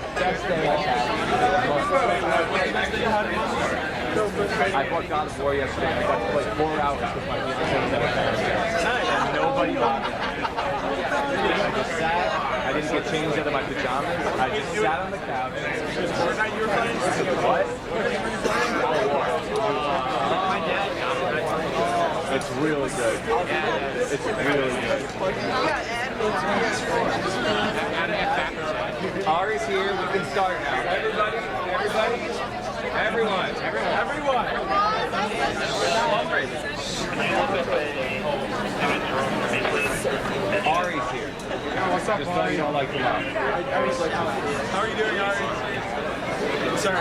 the best day I've had. I bought God of War yesterday. I got to play 4 hours with my fiancé at a and nobody bothered me. I just sat. I didn't get changed out of my pajamas. I just sat on the couch. What? It's really good. It's really good. Ari's here. We can start now. Everybody. Everyone. Ari's here. What's up, Just so you don't like him out. How are you doing, Ari? Sorry.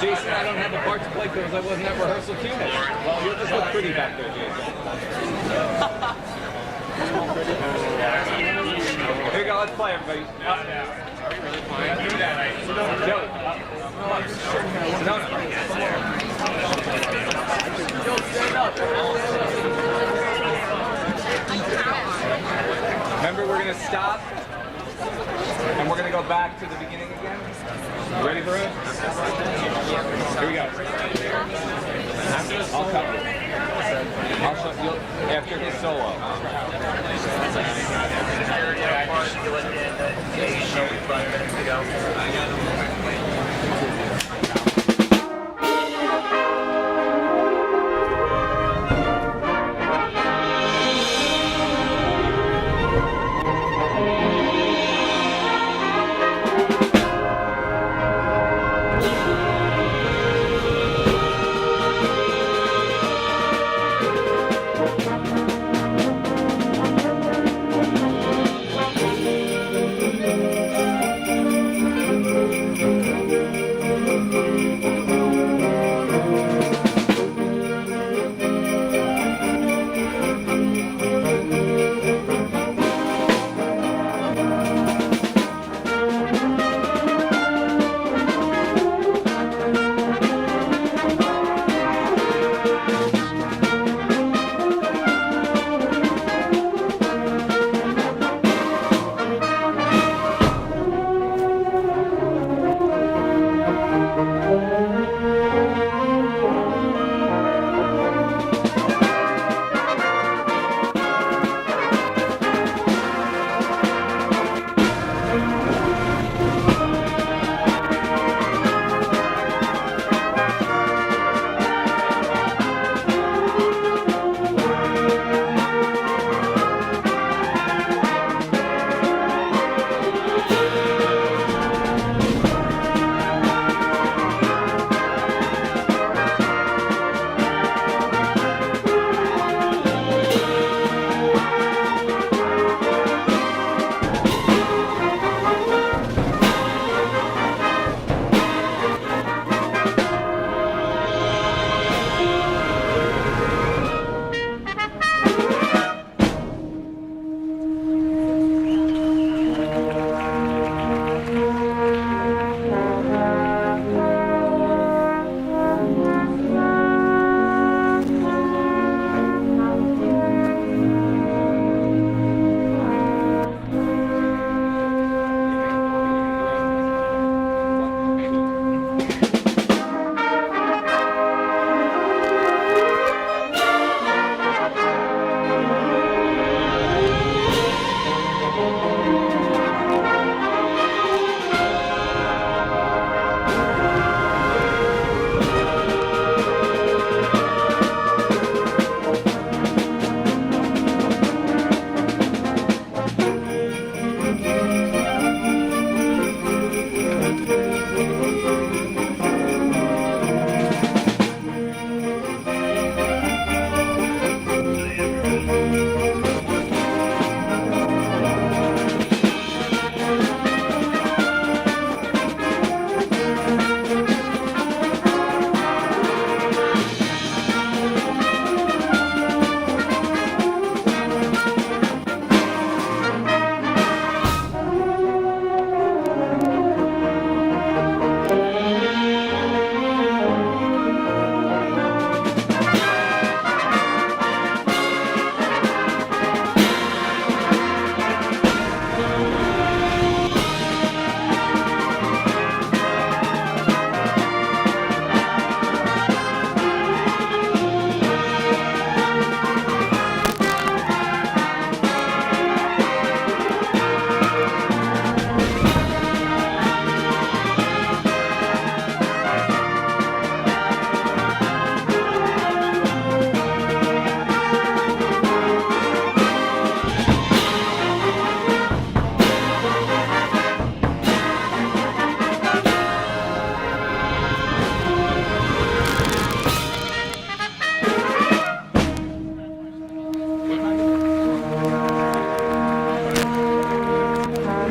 Jason, I don't have a part to play because I wasn't at rehearsal too much. Well, you just look pretty back there, Jason. Here you go, let's play, everybody. Are we really playing? Do that. Joey. Remember, we're going to stop, and we're going to go back to the beginning again. Ready for it? Here we go. I'll cover it. I'll show you after his solo.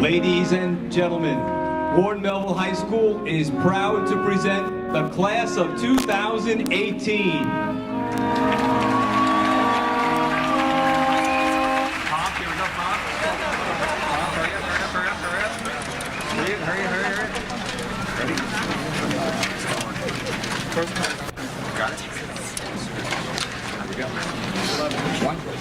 Ladies and gentlemen, Ward Melville High School is proud to present the class of 2018. Pop, here we go, Pop. Pop, hurry up. Hurry up. Ready? First time. Got it? Here we go. 1.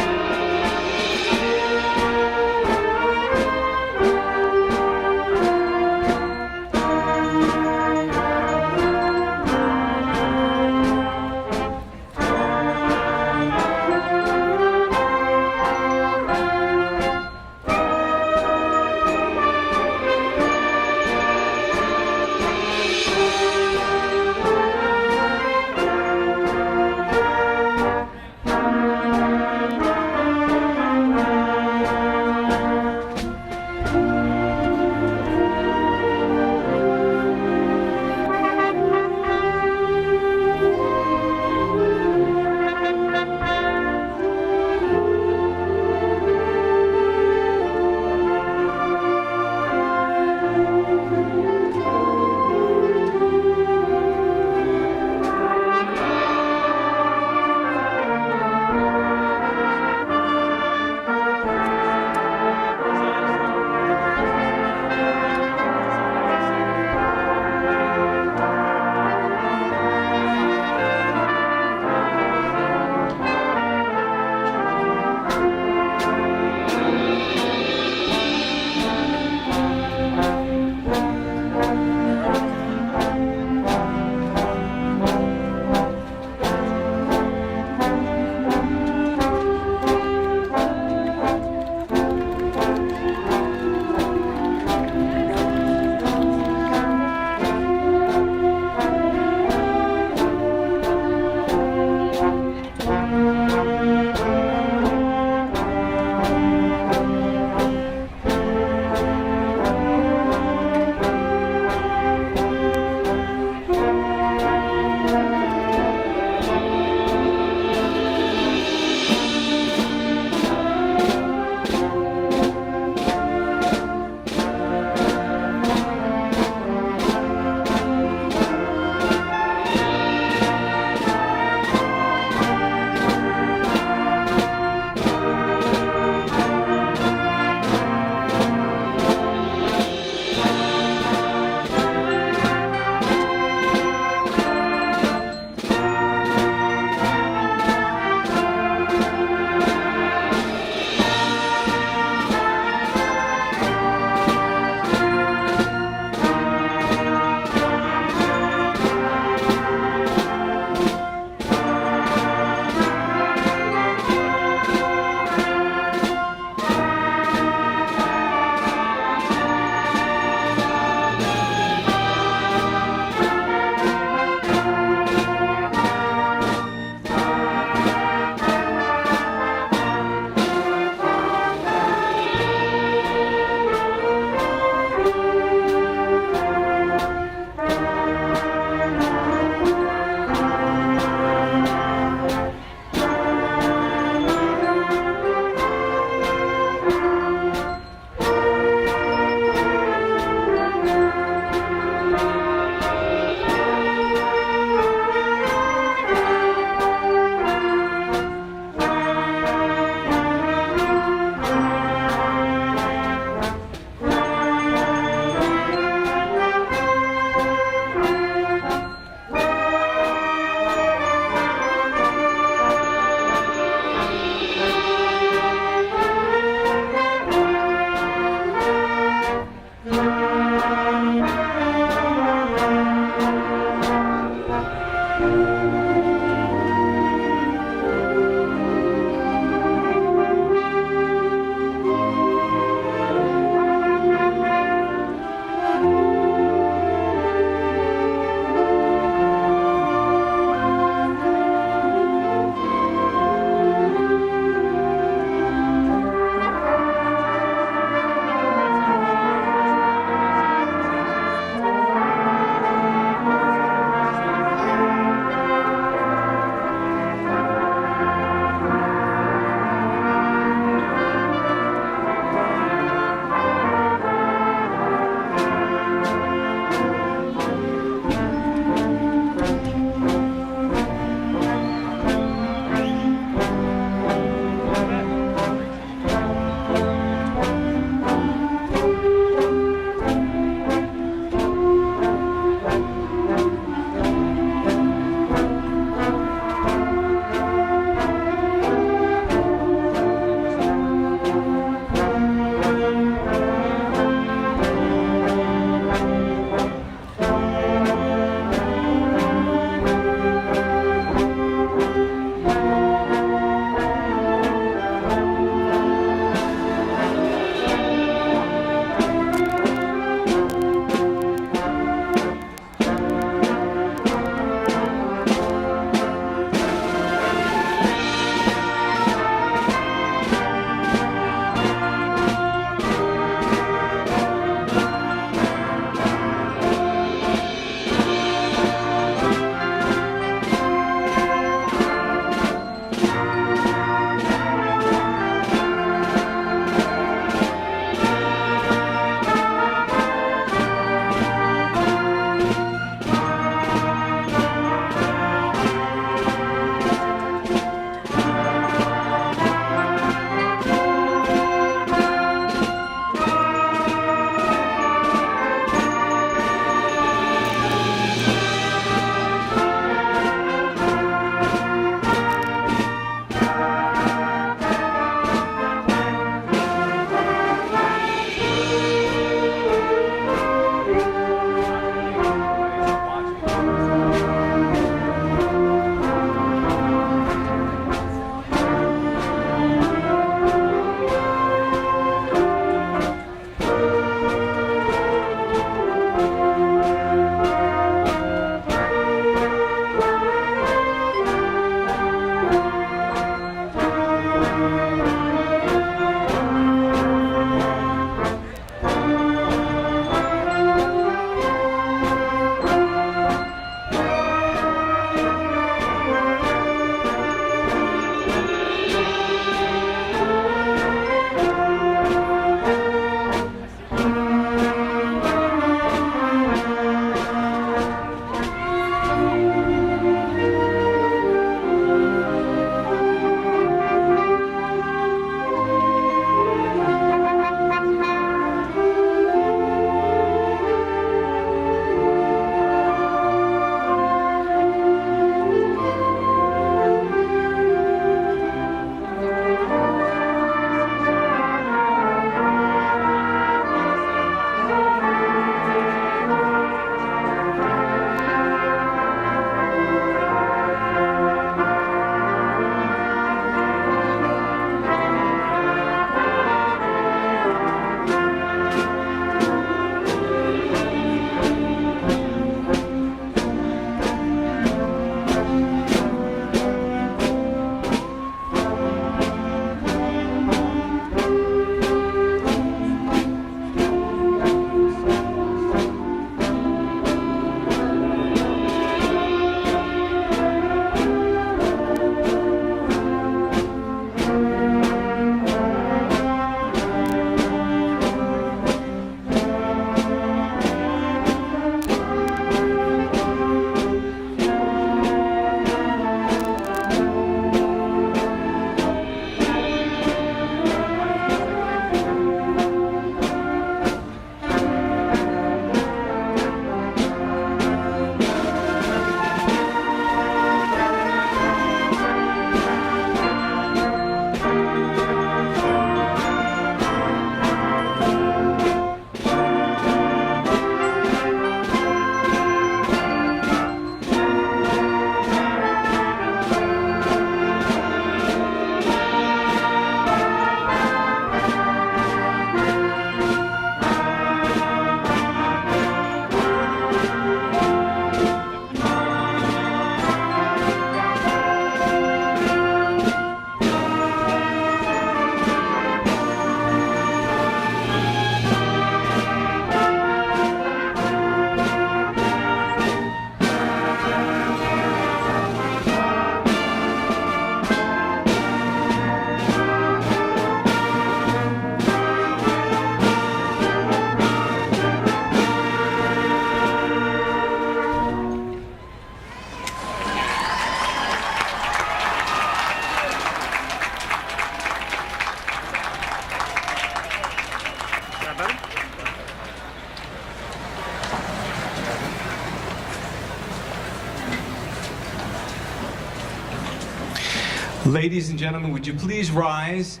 Ladies and gentlemen, would you please rise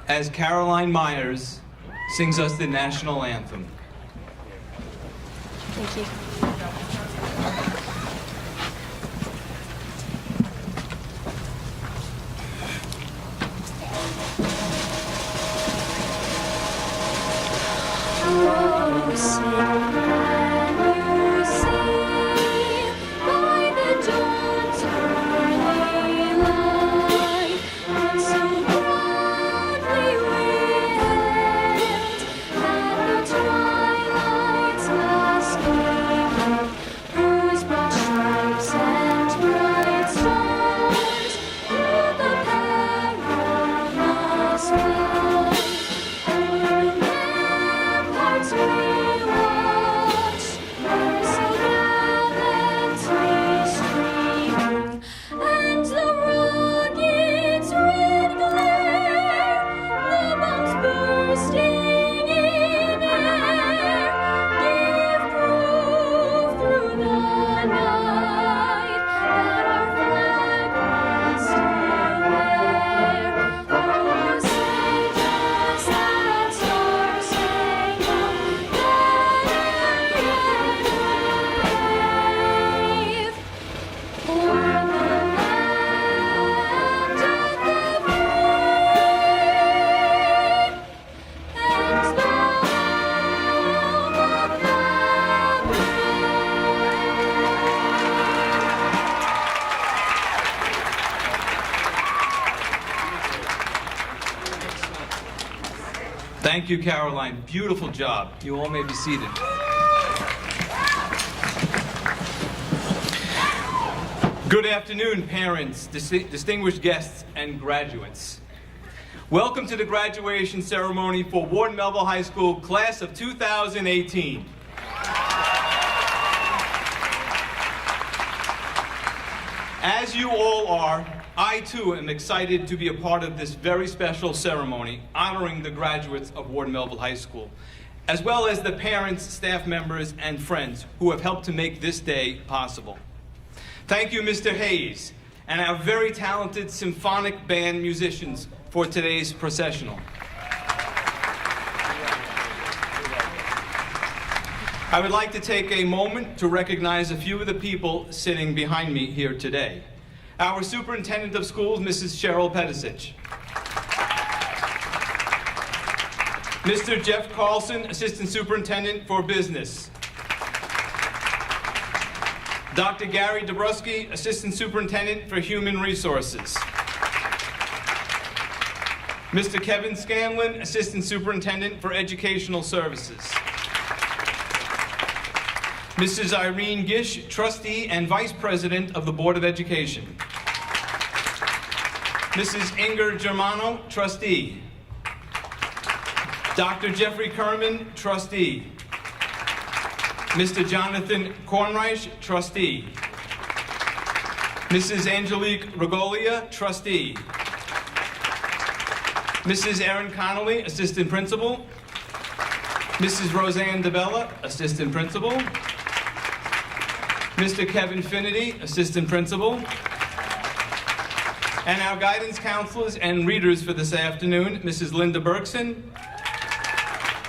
as Caroline Myers sings us the national anthem. Thank you. Oh, sing when you see by the dawn's early light, and so proudly we hailed at the twilight's last gleaming, whose broad stripes and bright stars through the perilous fight. Hearts we watch, so gallantly streaming, and the rocket's red glare, the bombs bursting in air, give proof through the night that our flag we still bear. Oh, say does that star-spangled banner yet wave o'er the land of the free and the home of the brave? Thank you, Caroline. Beautiful job. You all may be seated. Good afternoon, parents, distinguished guests, and graduates. Welcome to the graduation ceremony for Ward Melville High School class of 2018. As you all are, I too am excited to be a part of this very special ceremony honoring the graduates of Ward Melville High School, as well as the parents, staff members, and friends who have helped to make this day possible. Thank you, Mr. Hayes, and our very talented symphonic band musicians for today's processional. I would like to take a moment to recognize a few of the people sitting behind me here today. Our Superintendent of Schools, Mrs. Cheryl Pedicic. Mr. Jeff Carlson, Assistant Superintendent for Business. Dr. Gary Dabrowski, Assistant Superintendent for Human Resources. Mr. Kevin Scanlon, Assistant Superintendent for Educational Services. Mrs. Irene Gish, Trustee and Vice President of the Board of Education. Mrs. Inger Germano, Trustee. Dr. Jeffrey Kerman, Trustee. Mr. Jonathan Kornreich, Trustee. Mrs. Angelique Regolia, Trustee. Mrs. Erin Connolly, Assistant Principal. Mrs. Roseanne DeBella, Assistant Principal. Mr. Kevin Finity, Assistant Principal. And our guidance counselors and readers for this afternoon, Mrs. Linda Berkson,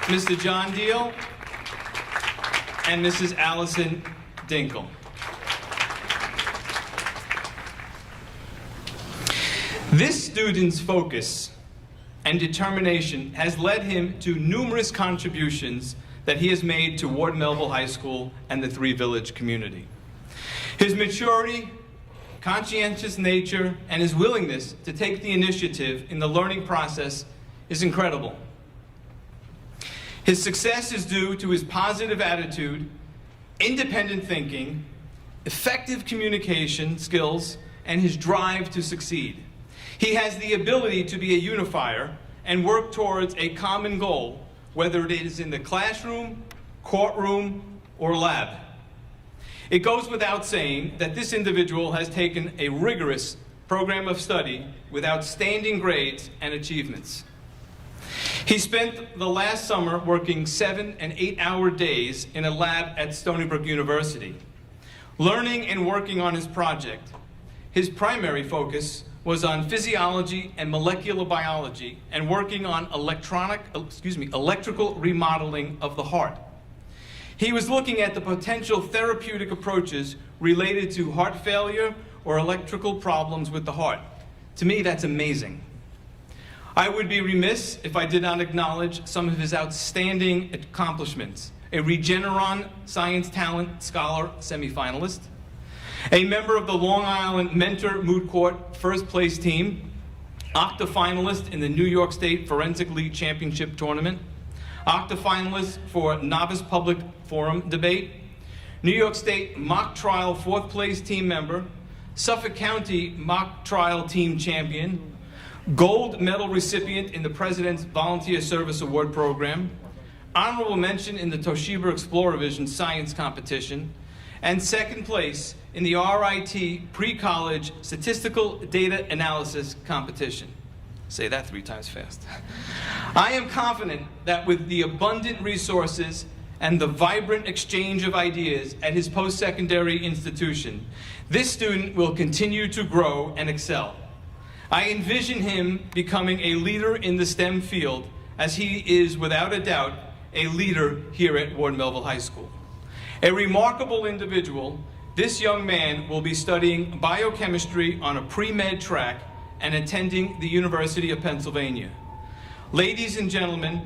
Mr. John Deal, and Mrs. Allison Dinkle. This student's focus and determination has led him to numerous contributions that he has made to Ward Melville High School and the Three Village community. His maturity, conscientious nature, and his willingness to take the initiative in the learning process is incredible. His success is due to his positive attitude, independent thinking, effective communication skills, and his drive to succeed. He has the ability to be a unifier and work towards a common goal, whether it is in the classroom, courtroom, or lab. It goes without saying that this individual has taken a rigorous program of study with outstanding grades and achievements. He spent the last summer working 7- and 8-hour days in a lab at Stony Brook University, learning and working on his project. His primary focus was on physiology and molecular biology and working on electrical remodeling of the heart. He was looking at the potential therapeutic approaches related to heart failure or electrical problems with the heart. To me, that's amazing. I would be remiss if I did not acknowledge some of his outstanding accomplishments. A Regeneron Science Talent Scholar semifinalist, a member of the Long Island Mentor Moot Court first place team, octa finalist in the New York State Forensic League Championship Tournament, octa finalist for Novice Public Forum Debate, New York State Mock Trial fourth place team member, Suffolk County Mock Trial Team Champion, gold medal recipient in the President's Volunteer Service Award Program, honorable mention in the Toshiba Exploravision Science Competition, and second place in the RIT Pre-College Statistical Data Analysis Competition. Say that 3 times fast. I am confident that with the abundant resources and the vibrant exchange of ideas at his post-secondary institution, this student will continue to grow and excel. I envision him becoming a leader in the STEM field, as he is, without a doubt, a leader here at Ward Melville High School. A remarkable individual, this young man will be studying biochemistry on a pre-med track and attending the University of Pennsylvania. Ladies and gentlemen,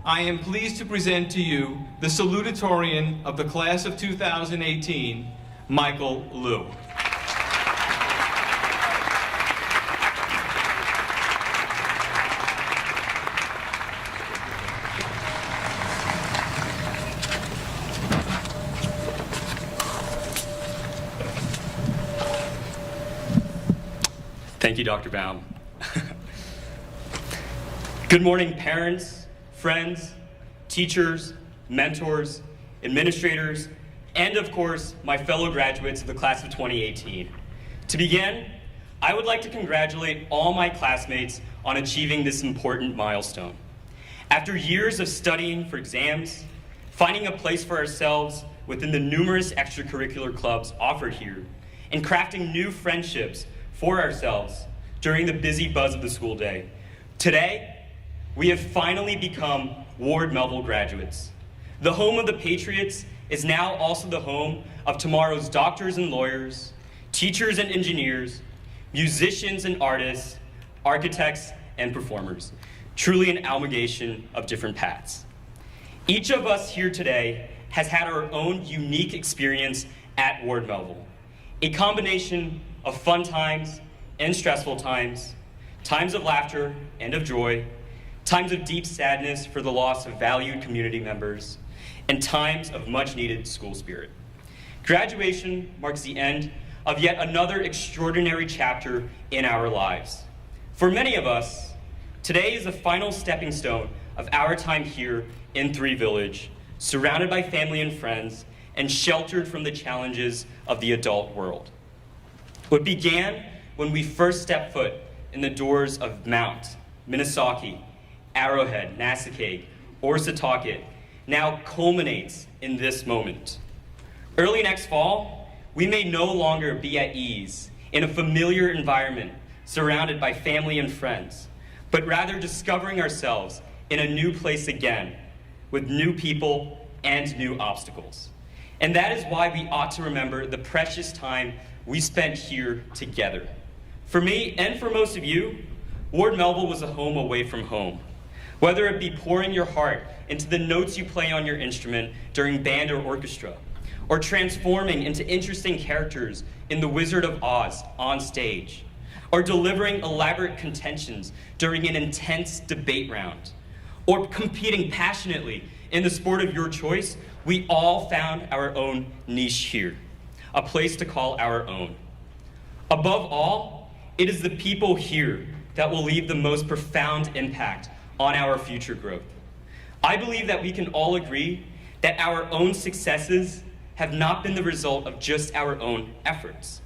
I am pleased to present to you the Salutatorian of the class of 2018, Michael Liu. Thank you, Dr. Baum. Good morning, parents, friends, teachers, mentors, administrators, and of course, my fellow graduates of the class of 2018. To begin, I would like to congratulate all my classmates on achieving this important milestone. After years of studying for exams, finding a place for ourselves within the numerous extracurricular clubs offered here, and crafting new friendships for ourselves during the busy buzz of the school day, today, we have finally become Ward Melville graduates. The home of the Patriots is now also the home of tomorrow's doctors and lawyers, teachers and engineers, musicians and artists, architects and performers. Truly an amalgamation of different paths. Each of us here today has had our own unique experience at Ward Melville. A combination of fun times and stressful times, times of laughter and of joy, times of deep sadness for the loss of valued community members, and times of much-needed school spirit. Graduation marks the end of yet another extraordinary chapter in our lives. For many of us, today is the final stepping stone of our time here in Three Village, surrounded by family and friends, and sheltered from the challenges of the adult world. What began when we first stepped foot in the doors of Mount, Minnesota, Arrowhead, Nassaquet, or Setauket now culminates in this moment. Early next fall, we may no longer be at ease in a familiar environment surrounded by family and friends, but rather discovering ourselves in a new place again with new people and new obstacles. And that is why we ought to remember the precious time we spent here together. For me, and for most of you, Ward Melville was a home away from home. Whether it be pouring your heart into the notes you play on your instrument during band or orchestra, or transforming into interesting characters in The Wizard of Oz on stage, or delivering elaborate contentions during an intense debate round, or competing passionately in the sport of your choice, we all found our own niche here, a place to call our own. Above all, it is the people here that will leave the most profound impact on our future growth. I believe that we can all agree that our own successes have not been the result of just our own efforts.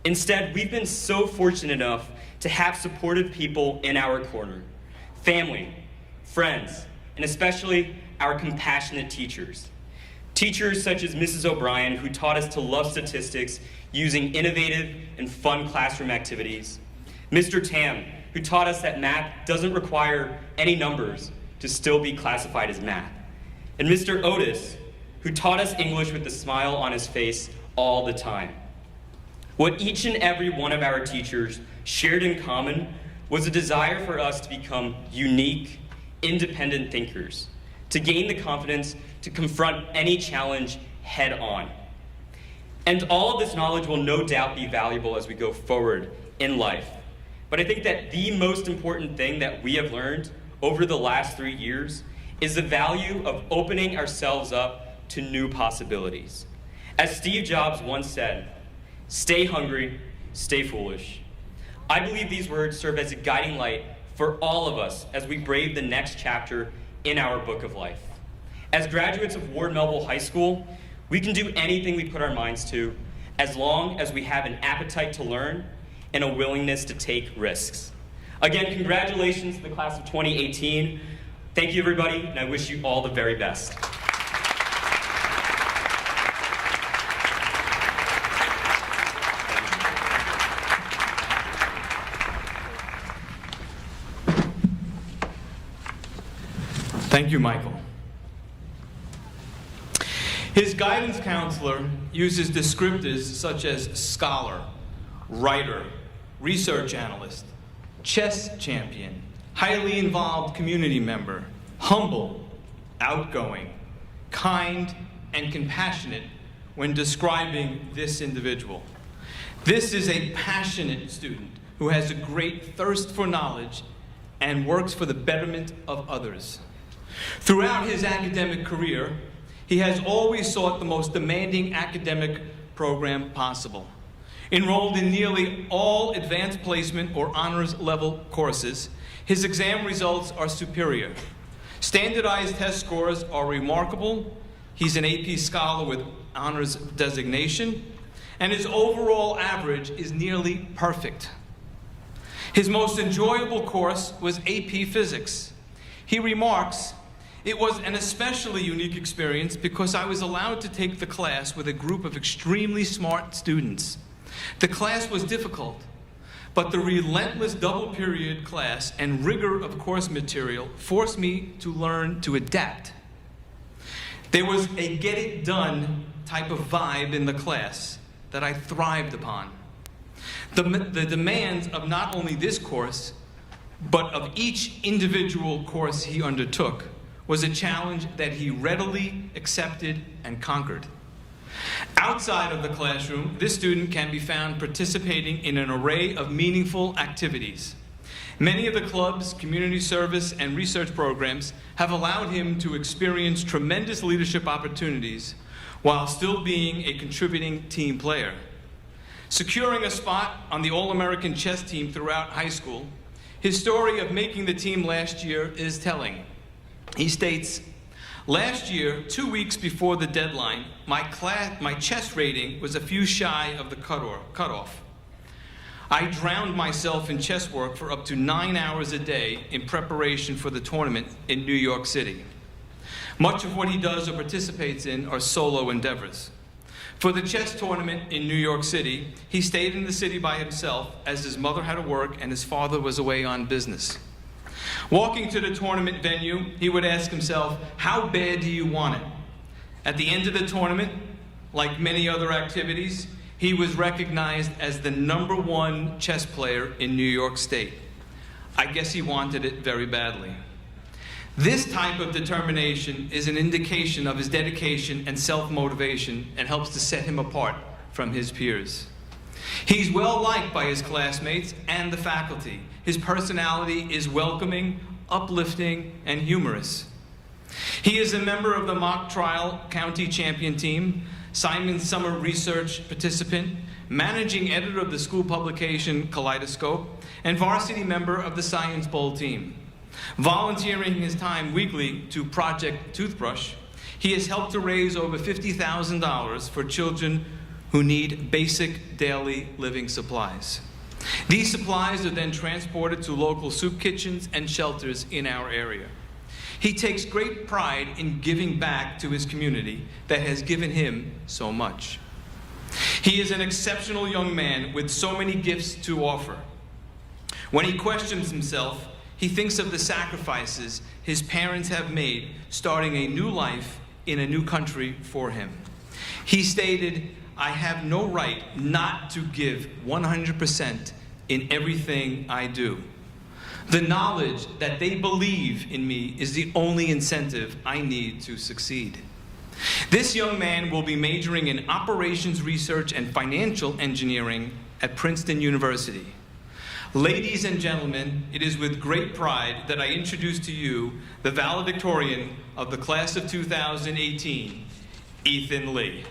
Instead, we've been so fortunate enough to have supportive people in our corner, family, friends, and especially our compassionate teachers. Teachers such as Mrs. O'Brien, who taught us to love statistics using innovative and fun classroom activities. Mr. Tam, who taught us that math doesn't require any numbers to still be classified as math. And Mr. Otis, who taught us English with a smile on his face all the time. What each and every one of our teachers shared in common was a desire for us to become unique, independent thinkers, to gain the confidence to confront any challenge head on. And all of this knowledge will no doubt be valuable as we go forward in life. But I think that the most important thing that we have learned over the last 3 years is the value of opening ourselves up to new possibilities. As Steve Jobs once said, "Stay hungry, stay foolish." I believe these words serve as a guiding light for all of us as we brave the next chapter in our book of life. As graduates of Ward Melville High School, we can do anything we put our minds to as long as we have an appetite to learn and a willingness to take risks. Again, congratulations to the class of 2018. Thank you, everybody, and I wish you all the very best. Thank you, Michael. His guidance counselor uses descriptors such as scholar, writer, research analyst, chess champion, highly involved community member, humble, outgoing, kind, and compassionate when describing this individual. This is a passionate student who has a great thirst for knowledge and works for the betterment of others. Throughout his academic career, he has always sought the most demanding academic program possible. Enrolled in nearly all advanced placement or honors level courses, his exam results are superior. Standardized test scores are remarkable. He's an AP scholar with honors designation, and his overall average is nearly perfect. His most enjoyable course was AP Physics. He remarks, "It was an especially unique experience because I was allowed to take the class with a group of extremely smart students. The class was difficult, but the relentless double-period class and rigor of course material forced me to learn to adapt. There was a get-it-done type of vibe in the class that I thrived upon. The demands of not only this course, but of each individual course he undertook was a challenge that he readily accepted and conquered." Outside of the classroom, this student can be found participating in an array of meaningful activities. Many of the clubs, community service, and research programs have allowed him to experience tremendous leadership opportunities while still being a contributing team player. Securing a spot on the All-American chess team throughout high school, his story of making the team last year is telling. He states, "Last year, 2 weeks before the deadline, my chess rating was a few shy of the cutoff. I drowned myself in chess work for up to 9 hours a day in preparation for the tournament in New York City. Much of what he does or participates in are solo endeavors. For the chess tournament in New York City, he stayed in the city by himself as his mother had to work and his father was away on business. Walking to the tournament venue, he would ask himself, how bad do you want it? At the end of the tournament, like many other activities, he was recognized as the #1 chess player in New York State. I guess he wanted it very badly." This type of determination is an indication of his dedication and self-motivation and helps to set him apart from his peers. He's well liked by his classmates and the faculty. His personality is welcoming, uplifting, and humorous. He is a member of the mock trial county champion team, Simon Summer research participant, managing editor of the school publication Kaleidoscope, and varsity member of the Science Bowl team. Volunteering his time weekly to Project Toothbrush, he has helped to raise over $50,000 for children who need basic daily living supplies. These supplies are then transported to local soup kitchens and shelters in our area. He takes great pride in giving back to his community that has given him so much. He is an exceptional young man with so many gifts to offer. When he questions himself, he thinks of the sacrifices his parents have made, starting a new life in a new country for him. He stated, "I have no right not to give 100% in everything I do. The knowledge that they believe in me is the only incentive I need to succeed." This young man will be majoring in operations research and financial engineering at Princeton University. Ladies and gentlemen, it is with great pride that I introduce to you the valedictorian of the class of 2018, Ethan Lee.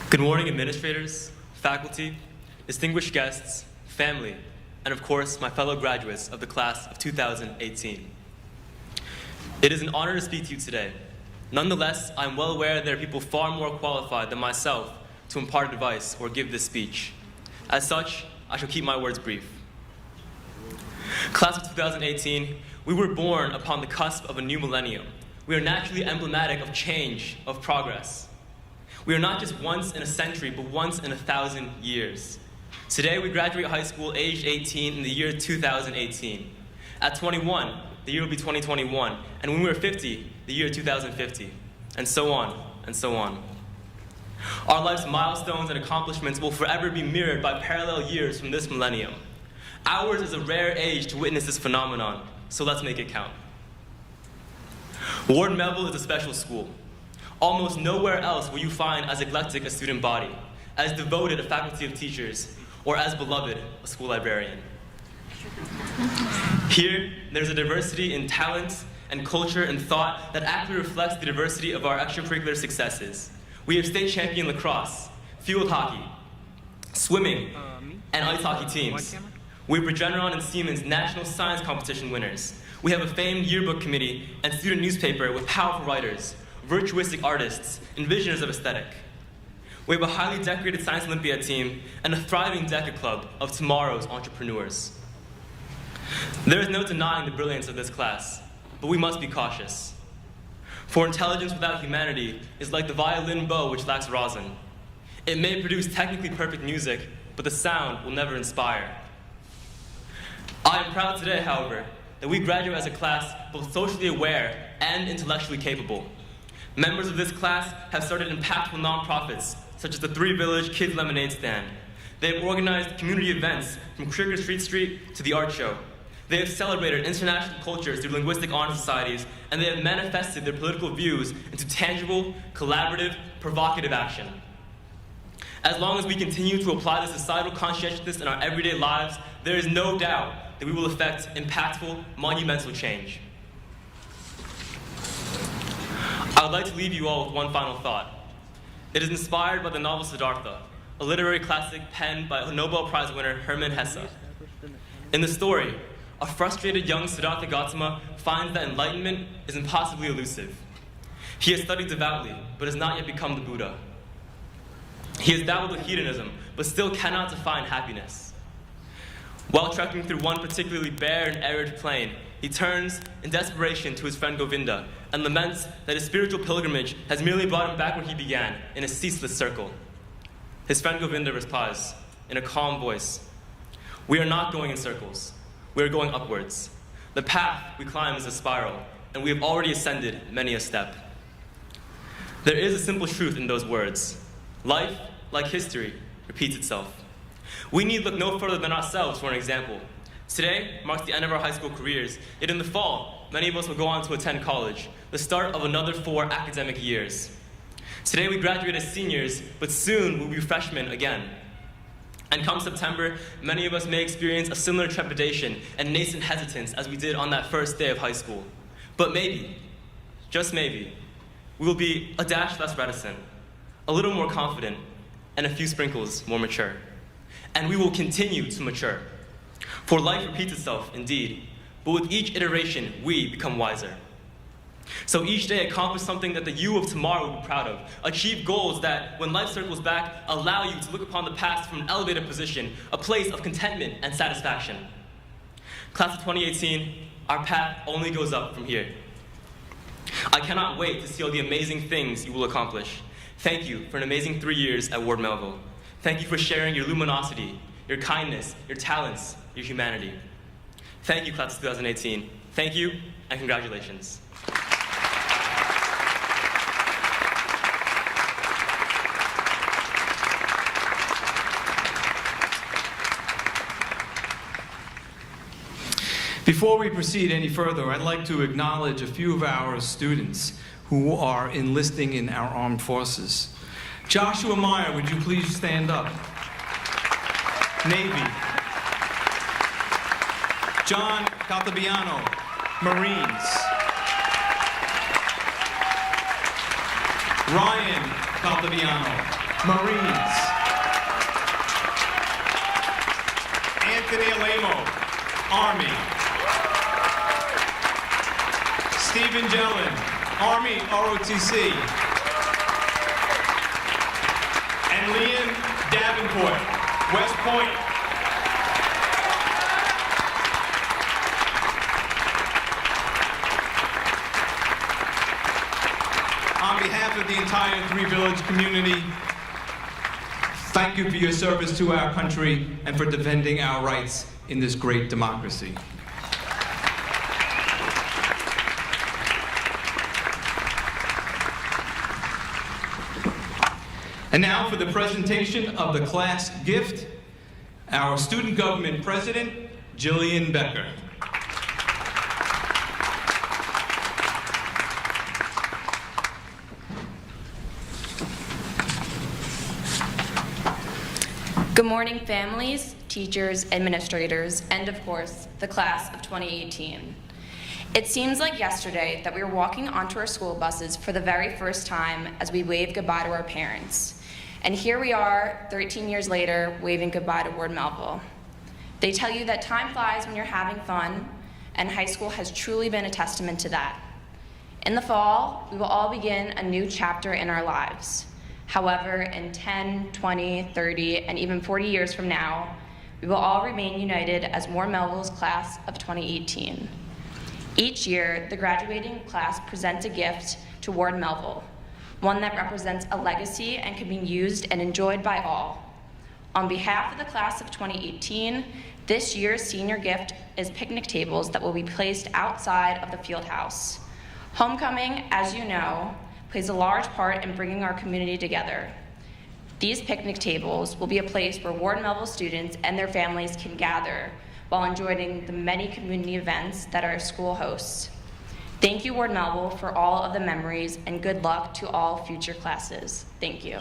Good morning, administrators, faculty, distinguished guests, family, and of course, my fellow graduates of the class of 2018. It is an honor to speak to you today. Nonetheless, I am well aware there are people far more qualified than myself to impart advice or give this speech. As such, I shall keep my words brief. Class of 2018, we were born upon the cusp of a new millennium. We are naturally emblematic of change, of progress. We are not just once in a century, but once in 1,000 years. Today, we graduate high school aged 18 in the year 2018. At 21, the year will be 2021, and when we are 50, the year 2050, and so on, and so on. Our life's milestones and accomplishments will forever be mirrored by parallel years from this millennium. Ours is a rare age to witness this phenomenon, so let's make it count. Ward Melville is a special school. Almost nowhere else will you find as eclectic a student body, as devoted a faculty of teachers, or as beloved a school librarian. Here, there's a diversity in talents and culture and thought that aptly reflects the diversity of our extracurricular successes. We have state champion lacrosse, field hockey, swimming, and ice hockey teams. We have Regeneron and Siemens national science competition winners. We have a famed yearbook committee and student newspaper with powerful writers, virtuistic artists, and visioners of aesthetic. We have a highly decorated Science Olympiad team and a thriving DECA club of tomorrow's entrepreneurs. There is no denying the brilliance of this class, but we must be cautious. For intelligence without humanity is like the violin bow which lacks rosin. It may produce technically perfect music, but the sound will never inspire. I am proud today, however, that we graduate as a class both socially aware and intellectually capable. Members of this class have started impactful nonprofits, such as the Three Village Kids Lemonade Stand. They have organized community events from Cricket Street to the art show. They have celebrated international cultures through linguistic honor societies, and they have manifested their political views into tangible, collaborative, provocative action. As long as we continue to apply this societal conscientiousness in our everyday lives, there is no doubt that we will effect impactful, monumental change. I would like to leave you all with one final thought. It is inspired by the novel Siddhartha, a literary classic penned by Nobel Prize winner Hermann Hesse. In the story, a frustrated young Siddhartha Gautama finds that enlightenment is impossibly elusive. He has studied devoutly, but has not yet become the Buddha. He has dabbled with hedonism, but still cannot define happiness. While trekking through one particularly bare and arid plain, he turns in desperation to his friend Govinda and laments that his spiritual pilgrimage has merely brought him back where he began, in a ceaseless circle. His friend Govinda replies, in a calm voice, "We are not going in circles. We are going upwards. The path we climb is a spiral, and we have already ascended many a step." There is a simple truth in those words. Life, like history, repeats itself. We need look no further than ourselves for an example. Today marks the end of our high school careers, yet in the fall, many of us will go on to attend college, the start of another 4 academic years. Today we graduate as seniors, but soon we'll be freshmen again. And come September, many of us may experience a similar trepidation and nascent hesitance as we did on that first day of high school. But maybe, just maybe, we will be a dash less reticent, a little more confident, and a few sprinkles more mature. And we will continue to mature. For life repeats itself, indeed, but with each iteration, we become wiser. So each day accomplish something that the you of tomorrow will be proud of. Achieve goals that, when life circles back, allow you to look upon the past from an elevated position, a place of contentment and satisfaction. Class of 2018, our path only goes up from here. I cannot wait to see all the amazing things you will accomplish. Thank you for an amazing 3 years at Ward Melville. Thank you for sharing your luminosity, your kindness, your talents, your humanity. Thank you, class of 2018. Thank you, and congratulations. Before we proceed any further, I'd like to acknowledge a few of our students who are enlisting in our armed forces. Joshua Meyer, would you please stand up? Navy. John Caltabiano, Marines. Ryan Caltabiano, Marines. Anthony Alemo, Army. Stephen Jellin, Army ROTC. And Liam Davenport, West Point. On behalf of the entire Three Village community, thank you for your service to our country and for defending our rights in this great democracy. And now for the presentation of the class gift, our student government president, Jillian Becker. Good morning, families, teachers, administrators, and of course, the class of 2018. It seems like yesterday that we were walking onto our school buses for the very first time as we waved goodbye to our parents. And here we are, 13 years later, waving goodbye to Ward Melville. They tell you that time flies when you're having fun, and high school has truly been a testament to that. In the fall, we will all begin a new chapter in our lives. However, in 10, 20, 30, and even 40 years from now, we will all remain united as Ward Melville's class of 2018. Each year, the graduating class presents a gift to Ward Melville, one that represents a legacy and can be used and enjoyed by all. On behalf of the class of 2018, this year's senior gift is picnic tables that will be placed outside of the field house. Homecoming, as you know, plays a large part in bringing our community together. These picnic tables will be a place where Ward Melville students and their families can gather while enjoying the many community events that our school hosts. Thank you, Ward Melville, for all of the memories, and good luck to all future classes. Thank you.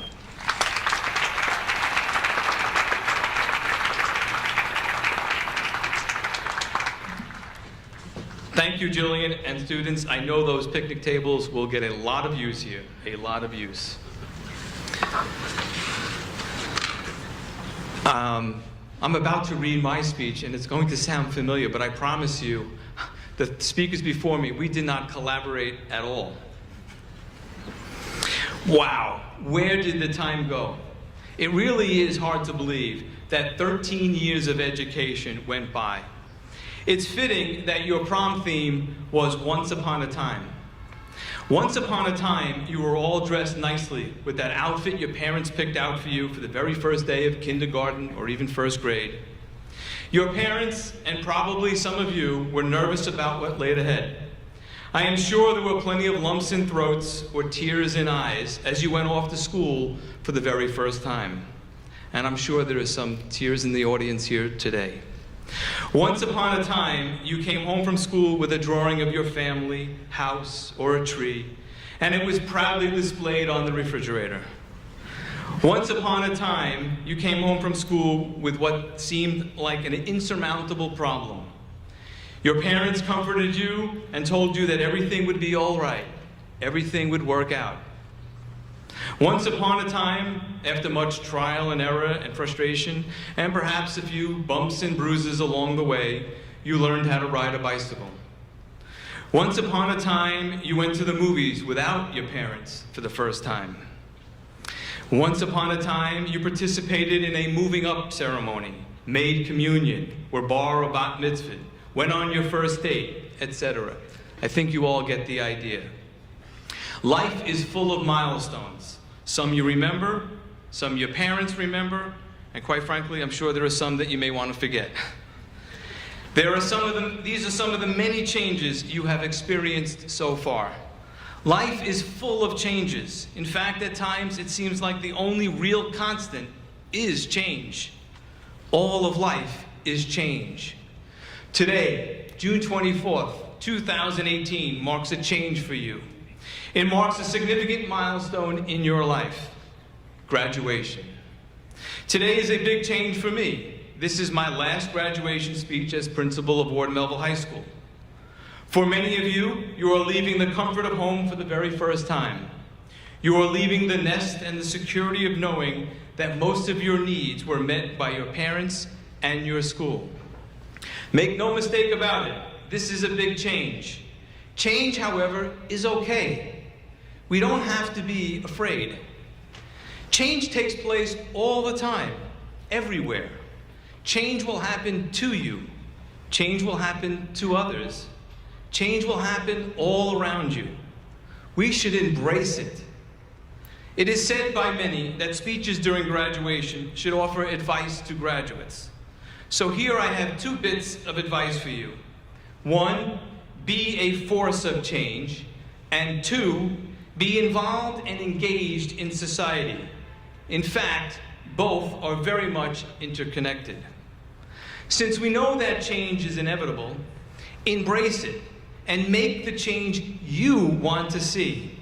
Thank you, Jillian, and students. I know those picnic tables will get a lot of use here, a lot of use. I'm about to read my speech, and it's going to sound familiar, but I promise you, the speakers before me, we did not collaborate at all. Wow, where did the time go? It really is hard to believe that 13 years of education went by. It's fitting that your prom theme was Once Upon a Time. Once upon a time, you were all dressed nicely with that outfit your parents picked out for you for the very first day of kindergarten or even first grade. Your parents, and probably some of you, were nervous about what laid ahead. I am sure there were plenty of lumps in throats or tears in eyes as you went off to school for the very first time. And I'm sure there are some tears in the audience here today. Once upon a time, you came home from school with a drawing of your family, house, or a tree, and it was proudly displayed on the refrigerator. Once upon a time, you came home from school with what seemed like an insurmountable problem. Your parents comforted you and told you that everything would be all right, everything would work out. Once upon a time, after much trial and error and frustration, and perhaps a few bumps and bruises along the way, you learned how to ride a bicycle. Once upon a time, you went to the movies without your parents for the first time. Once upon a time, you participated in a moving up ceremony, made communion, were bar or bat mitzvah, went on your first date, etc. I think you all get the idea. Life is full of milestones. Some you remember, some your parents remember, and quite frankly, I'm sure there are some that you may want to forget. These are some of the many changes you have experienced so far. Life is full of changes. In fact, at times it seems like the only real constant is change. All of life is change. Today, June 24th, 2018, marks a change for you. It marks a significant milestone in your life, graduation. Today is a big change for me. This is my last graduation speech as principal of Ward Melville High School. For many of you, you are leaving the comfort of home for the very first time. You are leaving the nest and the security of knowing that most of your needs were met by your parents and your school. Make no mistake about it, this is a big change. Change, however, is okay. We don't have to be afraid. Change takes place all the time, everywhere. Change will happen to you. Change will happen to others. Change will happen all around you. We should embrace it. It is said by many that speeches during graduation should offer advice to graduates. So here I have 2 bits of advice for you. 1, be a force of change. And 2, be involved and engaged in society. In fact, both are very much interconnected. Since we know that change is inevitable, embrace it and make the change you want to see.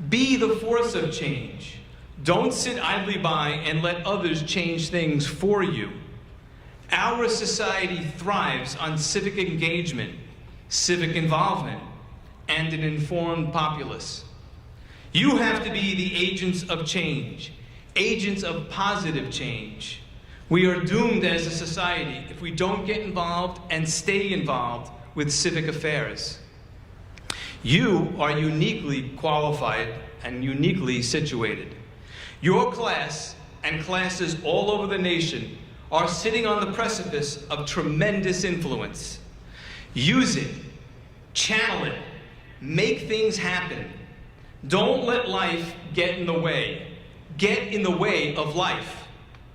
Be the force of change. Don't sit idly by and let others change things for you. Our society thrives on civic engagement, civic involvement, and an informed populace. You have to be the agents of change, agents of positive change. We are doomed as a society if we don't get involved and stay involved with civic affairs. You are uniquely qualified and uniquely situated. Your class and classes all over the nation are sitting on the precipice of tremendous influence. Use it, channel it, make things happen. Don't let life get in the way. Get in the way of life.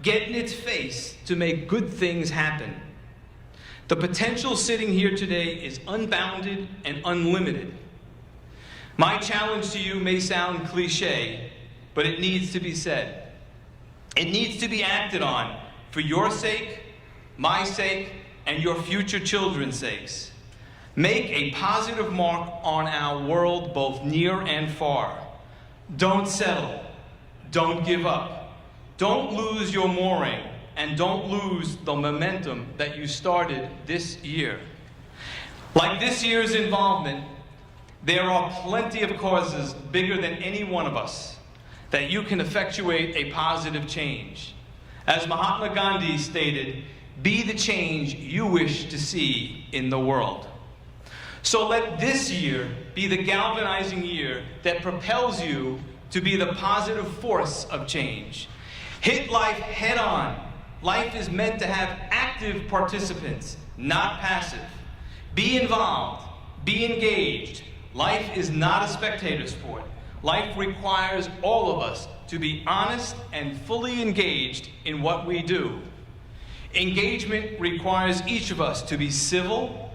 Get in its face to make good things happen. The potential sitting here today is unbounded and unlimited. My challenge to you may sound cliche, but it needs to be said. It needs to be acted on for your sake, my sake, and your future children's sakes. Make a positive mark on our world, both near and far. Don't settle. Don't give up. Don't lose your mooring, and don't lose the momentum that you started this year. Like this year's involvement, there are plenty of causes bigger than any one of us that you can effectuate a positive change. As Mahatma Gandhi stated, be the change you wish to see in the world. So let this year be the galvanizing year that propels you to be the positive force of change. Hit life head on. Life is meant to have active participants, not passive. Be involved, be engaged. Life is not a spectator sport. Life requires all of us to be honest and fully engaged in what we do. Engagement requires each of us to be civil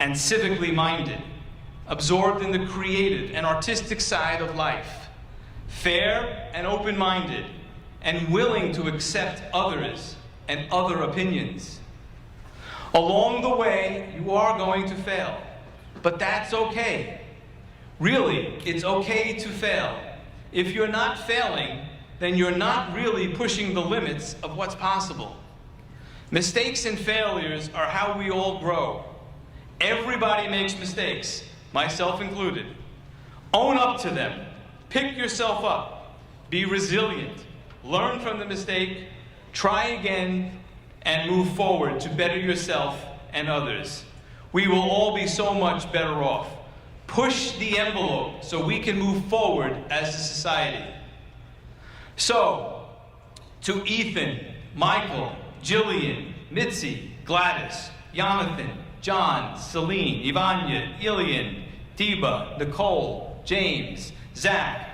and civically minded, absorbed in the creative and artistic side of life, fair and open-minded, and willing to accept others and other opinions. Along the way, you are going to fail, but that's okay. Really, it's okay to fail. If you're not failing, then you're not really pushing the limits of what's possible. Mistakes and failures are how we all grow. Everybody makes mistakes, myself included. Own up to them. Pick yourself up. Be resilient. Learn from the mistake, try again, and move forward to better yourself and others. We will all be so much better off. Push the envelope so we can move forward as a society. So, to Ethan, Michael, Jillian, Mitzi, Gladys, Jonathan, John, Celine, Ivania, Ilian, Diba, Nicole, James, Zach,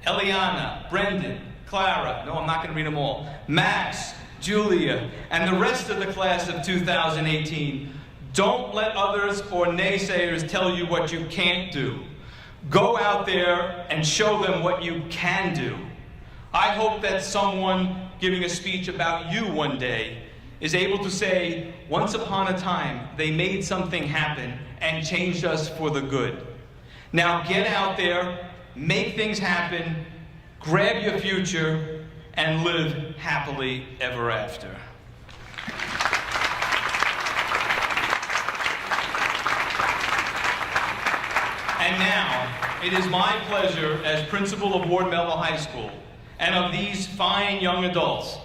Eliana, Brendan, Clara, no, I'm not going to read them all, Max, Julia, and the rest of the class of 2018, don't let others or naysayers tell you what you can't do. Go out there and show them what you can do. I hope that someone giving a speech about you one day is able to say, once upon a time, they made something happen and changed us for the good. Now get out there, make things happen, grab your future, and live happily ever after. And now, it is my pleasure as principal of Ward Melville High School and of these fine young adults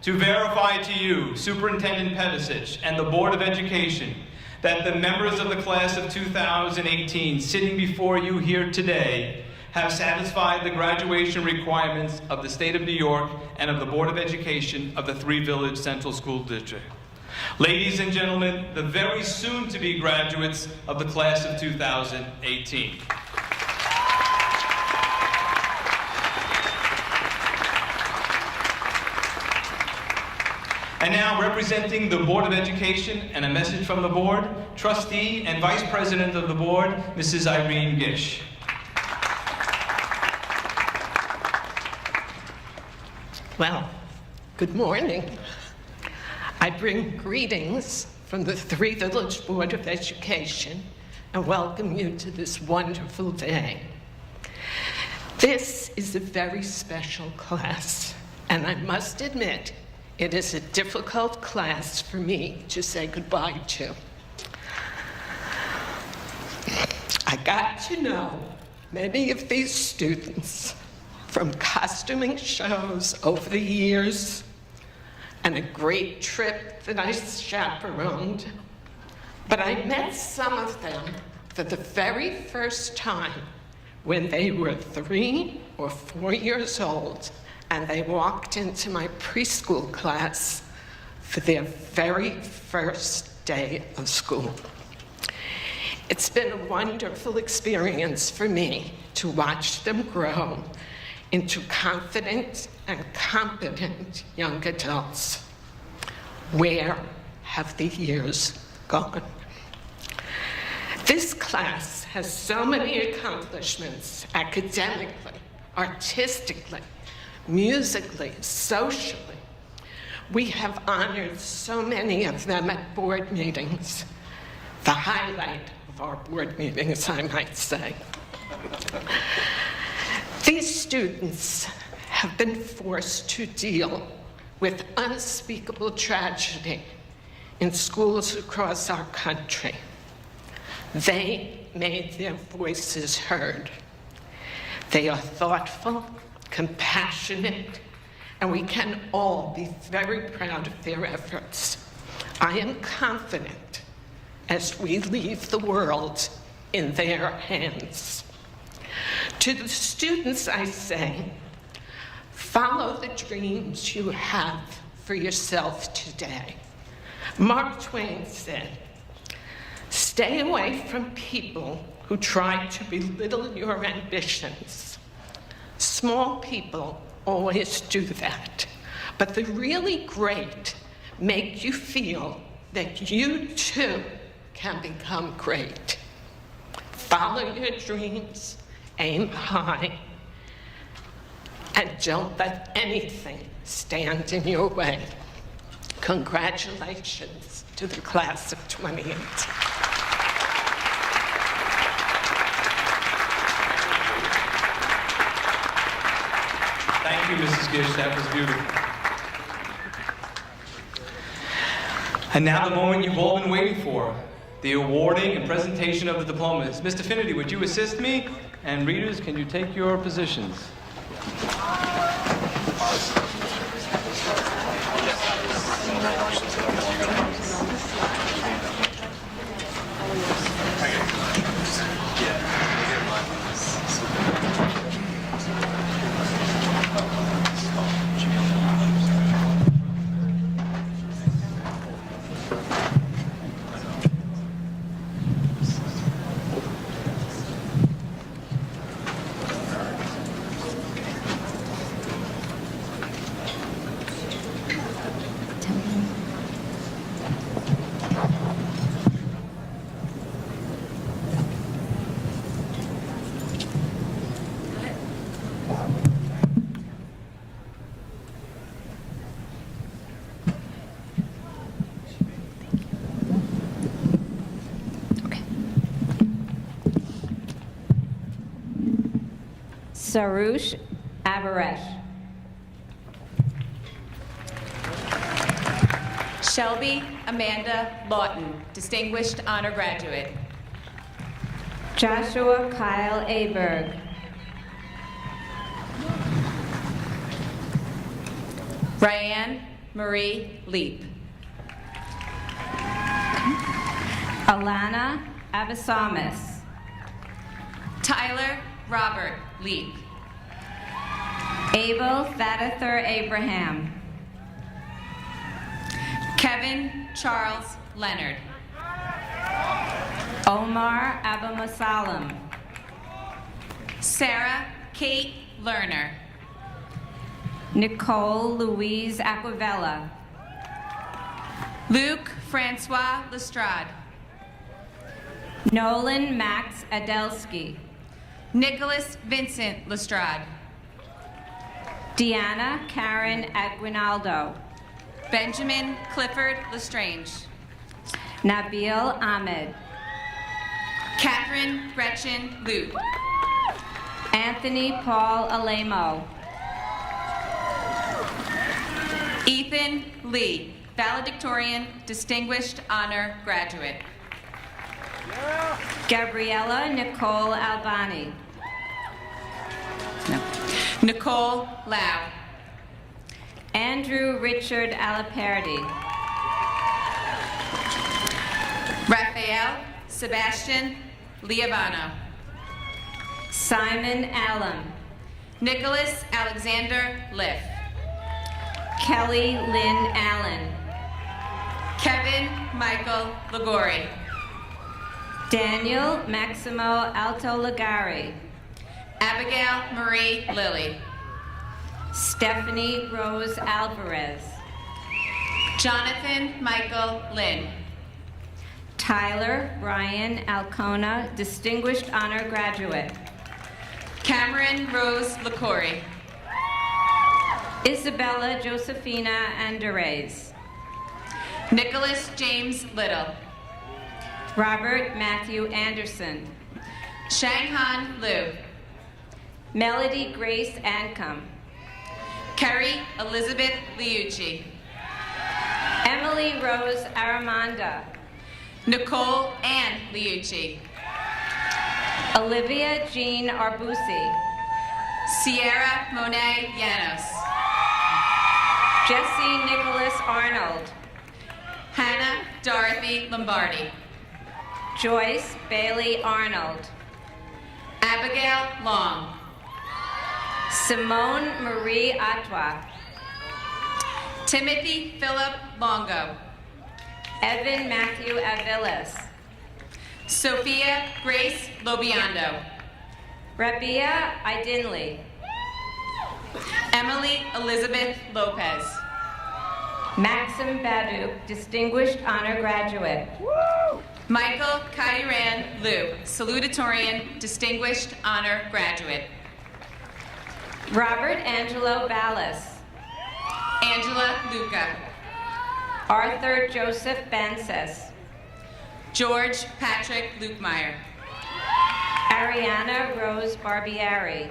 to verify to you, Superintendent Pedicic and the Board of Education, that the members of the class of 2018 sitting before you here today have satisfied the graduation requirements of the State of New York and of the Board of Education of the Three Village Central School District. Ladies and gentlemen, the very soon-to-be graduates of the class of 2018. And now, representing the Board of Education and a message from the board, Trustee and Vice President of the Board, Mrs. Irene Gish. Well, good morning. I bring greetings from the Three Village Board of Education and welcome you to this wonderful day. This is a very special class, and I must admit, it is a difficult class for me to say goodbye to. I got to know many of these students from costuming shows over the years and a great trip that I chaperoned. But I met some of them for the very first time when they were 3 or 4 years old and they walked into my preschool class for their very first day of school. It's been a wonderful experience for me to watch them grow into confident and competent young adults. Where have the years gone? This class has so many accomplishments academically, artistically, musically, socially. We have honored so many of them at board meetings. The highlight of our board meetings, I might say. These students have been forced to deal with unspeakable tragedy in schools across our country. They made their voices heard. They are thoughtful, compassionate, and we can all be very proud of their efforts. I am confident as we leave the world in their hands. To the students, I say, follow the dreams you have for yourself today. Mark Twain said, stay away from people who try to belittle your ambitions. Small people always do that, but the really great make you feel that you too can become great. Follow your dreams, aim high, and don't let anything stand in your way. Congratulations to the class of 2018. Thank you, Mrs. Gish. That was beautiful. And now the moment you've all been waiting for, the awarding and presentation of the diplomas. Mr. Finity, would you assist me? And readers, can you take your positions? Sarush Avaresh. Shelby Amanda Lawton, Distinguished Honor Graduate. Joshua Kyle Aberg. Ryan Marie Leap. Alana Avasamis. Tyler Robert Leap. Abel Thadathur Abraham. Kevin Charles Leonard. Omar Abamusalam. Sarah Kate Lerner. Nicole Louise Aquavella. Luke Francois Lestrade. Nolan Max Adelsky. Nicholas Vincent Lestrade. Deanna Karen Aguinaldo. Benjamin Clifford Lestrange. Nabil Ahmed. Catherine Gretchen Luke. Anthony Paul Alemo. Ethan Lee, Valedictorian, Distinguished Honor Graduate. Gabriella Nicole Albani. Nicole Lau. Andrew Richard Alaperdi. Raphael Sebastian Liavano. Simon Allen. Nicholas Alexander Liff. Kelly Lynn Allen. Kevin Michael Ligori. Daniel Maximo Alto Lagari. Abigail Marie Lilly. Stephanie Rose Alvarez. Jonathan Michael Lynn. Tyler Brian Alcona, Distinguished Honor Graduate. Cameron Rose LaCory. Isabella Josephina Andres. Nicholas James Little. Robert Matthew Anderson. Shanghan Liu. Melody Grace Ancom. Kerry Elizabeth Liucci. Emily Rose Aramanda. Nicole Ann Liucci. Olivia Jean Arbusi. Sierra Monet Llanos. Jesse Nicholas Arnold. Hannah Dorothy Lombardi. Joyce Bailey Arnold. Abigail Long. Simone Marie Atwa. Timothy Philip Longo. Evan Matthew Aviles. Sophia Grace Lobiando. Rabia Idinley. Emily Elizabeth Lopez. Maxim Badu, Distinguished Honor Graduate. Michael Kairan Liu, Salutatorian, Distinguished Honor Graduate. Robert Angelo Ballas. Angela Luca. Arthur Joseph Banses. George Patrick Lukemeyer. Ariana Rose Barbieri.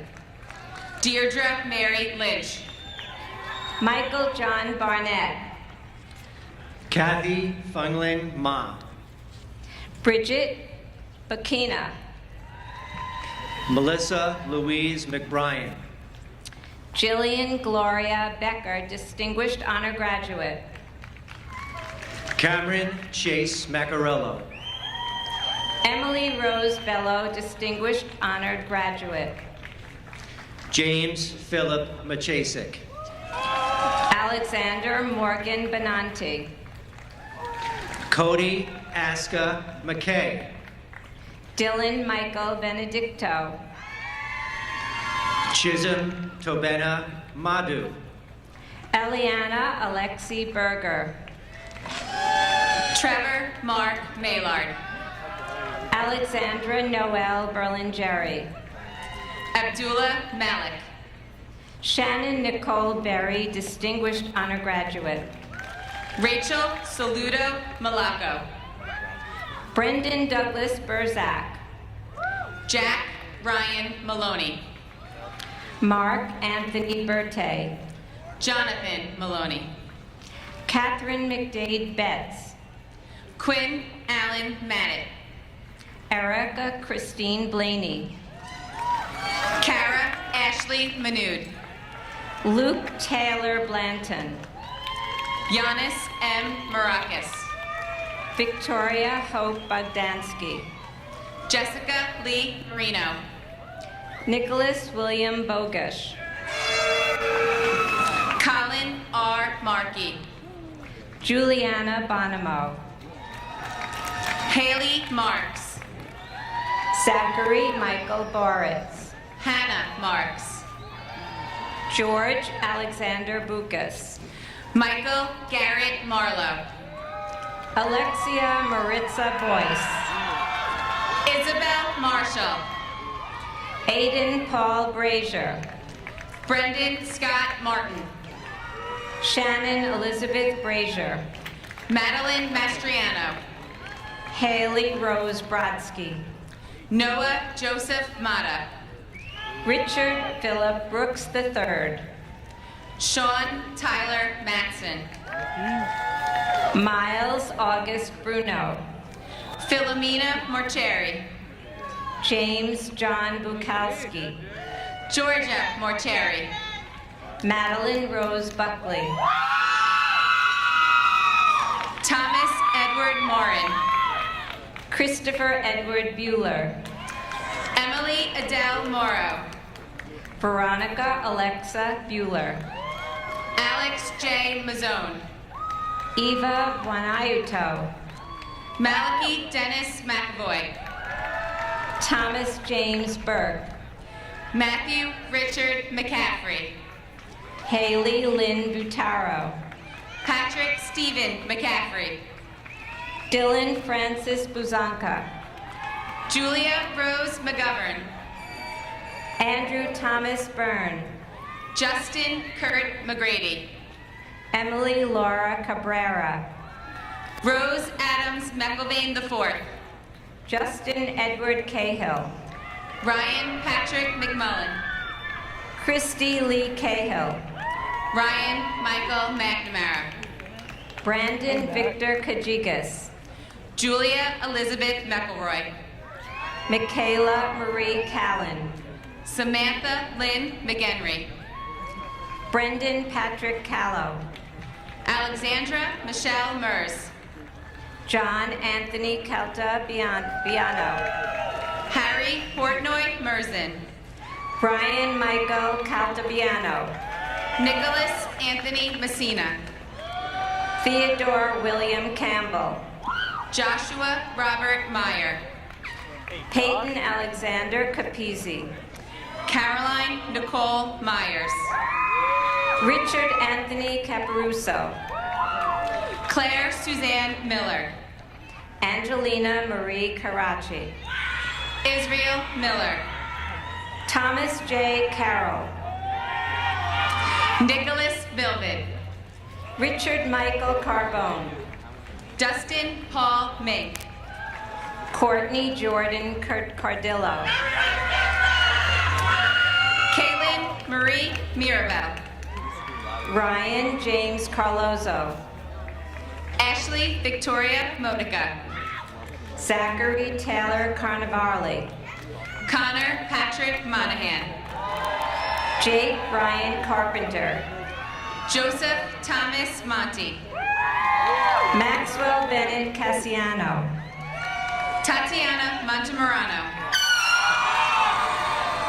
Deirdre Mary Lynch. Michael John Barnett. Kathy Funglin Ma. Bridget Bakina. Melissa Louise McBrien. Jillian Gloria Becker, Distinguished Honor Graduate. Cameron Chase Macarello. Emily Rose Bello, Distinguished Honored Graduate. James Philip Machasik. Alexander Morgan Benanti. Cody Aska McKay. Dylan Michael Benedicto. Chisholm Tobena Madu. Eliana Alexi Berger. Trevor Mark Maylard. Alexandra Noel Berlingeri. Abdullah Malik. Shannon Nicole Berry, Distinguished Honor Graduate. Rachel Saludo Malaco. Brendan Douglas Burzak. Jack Ryan Maloney. Mark Anthony Bertay, Jonathan Maloney. Catherine McDade Betts, Quinn Allen Maddox. Erica Christine Blaney, Kara Ashley Manood. Luke Taylor Blanton, Giannis M. Maracas. Victoria Hope Bogdansky, Jessica Lee Marino. Nicholas William Bogush, Colin R. Markey. Juliana Bonamo, Haley Marks. Zachary Michael Boritz, Hannah Marks. George Alexander Bukas, Michael Garrett Marlowe. Alexia Maritza Boyce, Isabel Marshall. Aiden Paul Brazier, Brendan Scott Martin. Shannon Elizabeth Brazier, Madeline Mastriano. Haley Rose Brodsky, Noah Joseph Mata. Richard Philip Brooks III, Sean Tyler Matson. Miles August Bruno, Philomena Morcheri. James John Bukowski, Georgia Morcheri. Madeline Rose Buckley, Thomas Edward Morin. Christopher Edward Bueller, Emily Adele Morrow. Veronica Alexa Bueller, Alex J. Mazzone. Eva Wanayuto, Malachi Dennis McAvoy. Thomas James Burke, Matthew Richard McCaffrey. Haley Lynn Butaro, Patrick Stephen McCaffrey. Dylan Francis Buzanka, Julia Rose McGovern. Andrew Thomas Byrne, Justin Kurt McGrady. Emily Laura Cabrera, Rose Adams McIlvain IV. Justin Edward Cahill, Ryan Patrick McMullen. Christy Lee Cahill, Ryan Michael McNamara. Brandon Victor Kajigas, Julia Elizabeth McElroy. Michaela Marie Callan, Samantha Lynn McHenry. Brendan Patrick Callow, Alexandra Michelle Mers. John Anthony Kelta Biano, Harry Portnoy Merzen. Brian Michael Caltabiano, Nicholas Anthony Messina. Theodore William Campbell, Joshua Robert Meyer. Peyton Alexander Capizzi, Caroline Nicole Myers. Richard Anthony Caparuso, Claire Suzanne Miller. Angelina Marie Karachi, Israel Miller. Thomas J. Carroll, Nicholas Bilbid. Richard Michael Carbone, Dustin Paul Mink. Courtney Jordan Cardillo, Kaylin Marie Mirabel. Ryan James Carlozo, Ashley Victoria Modica. Zachary Taylor Carnavale, Connor Patrick Monahan. Jake Ryan Carpenter, Joseph Thomas Monty. Maxwell Bennett Cassiano, Tatiana Montemurano.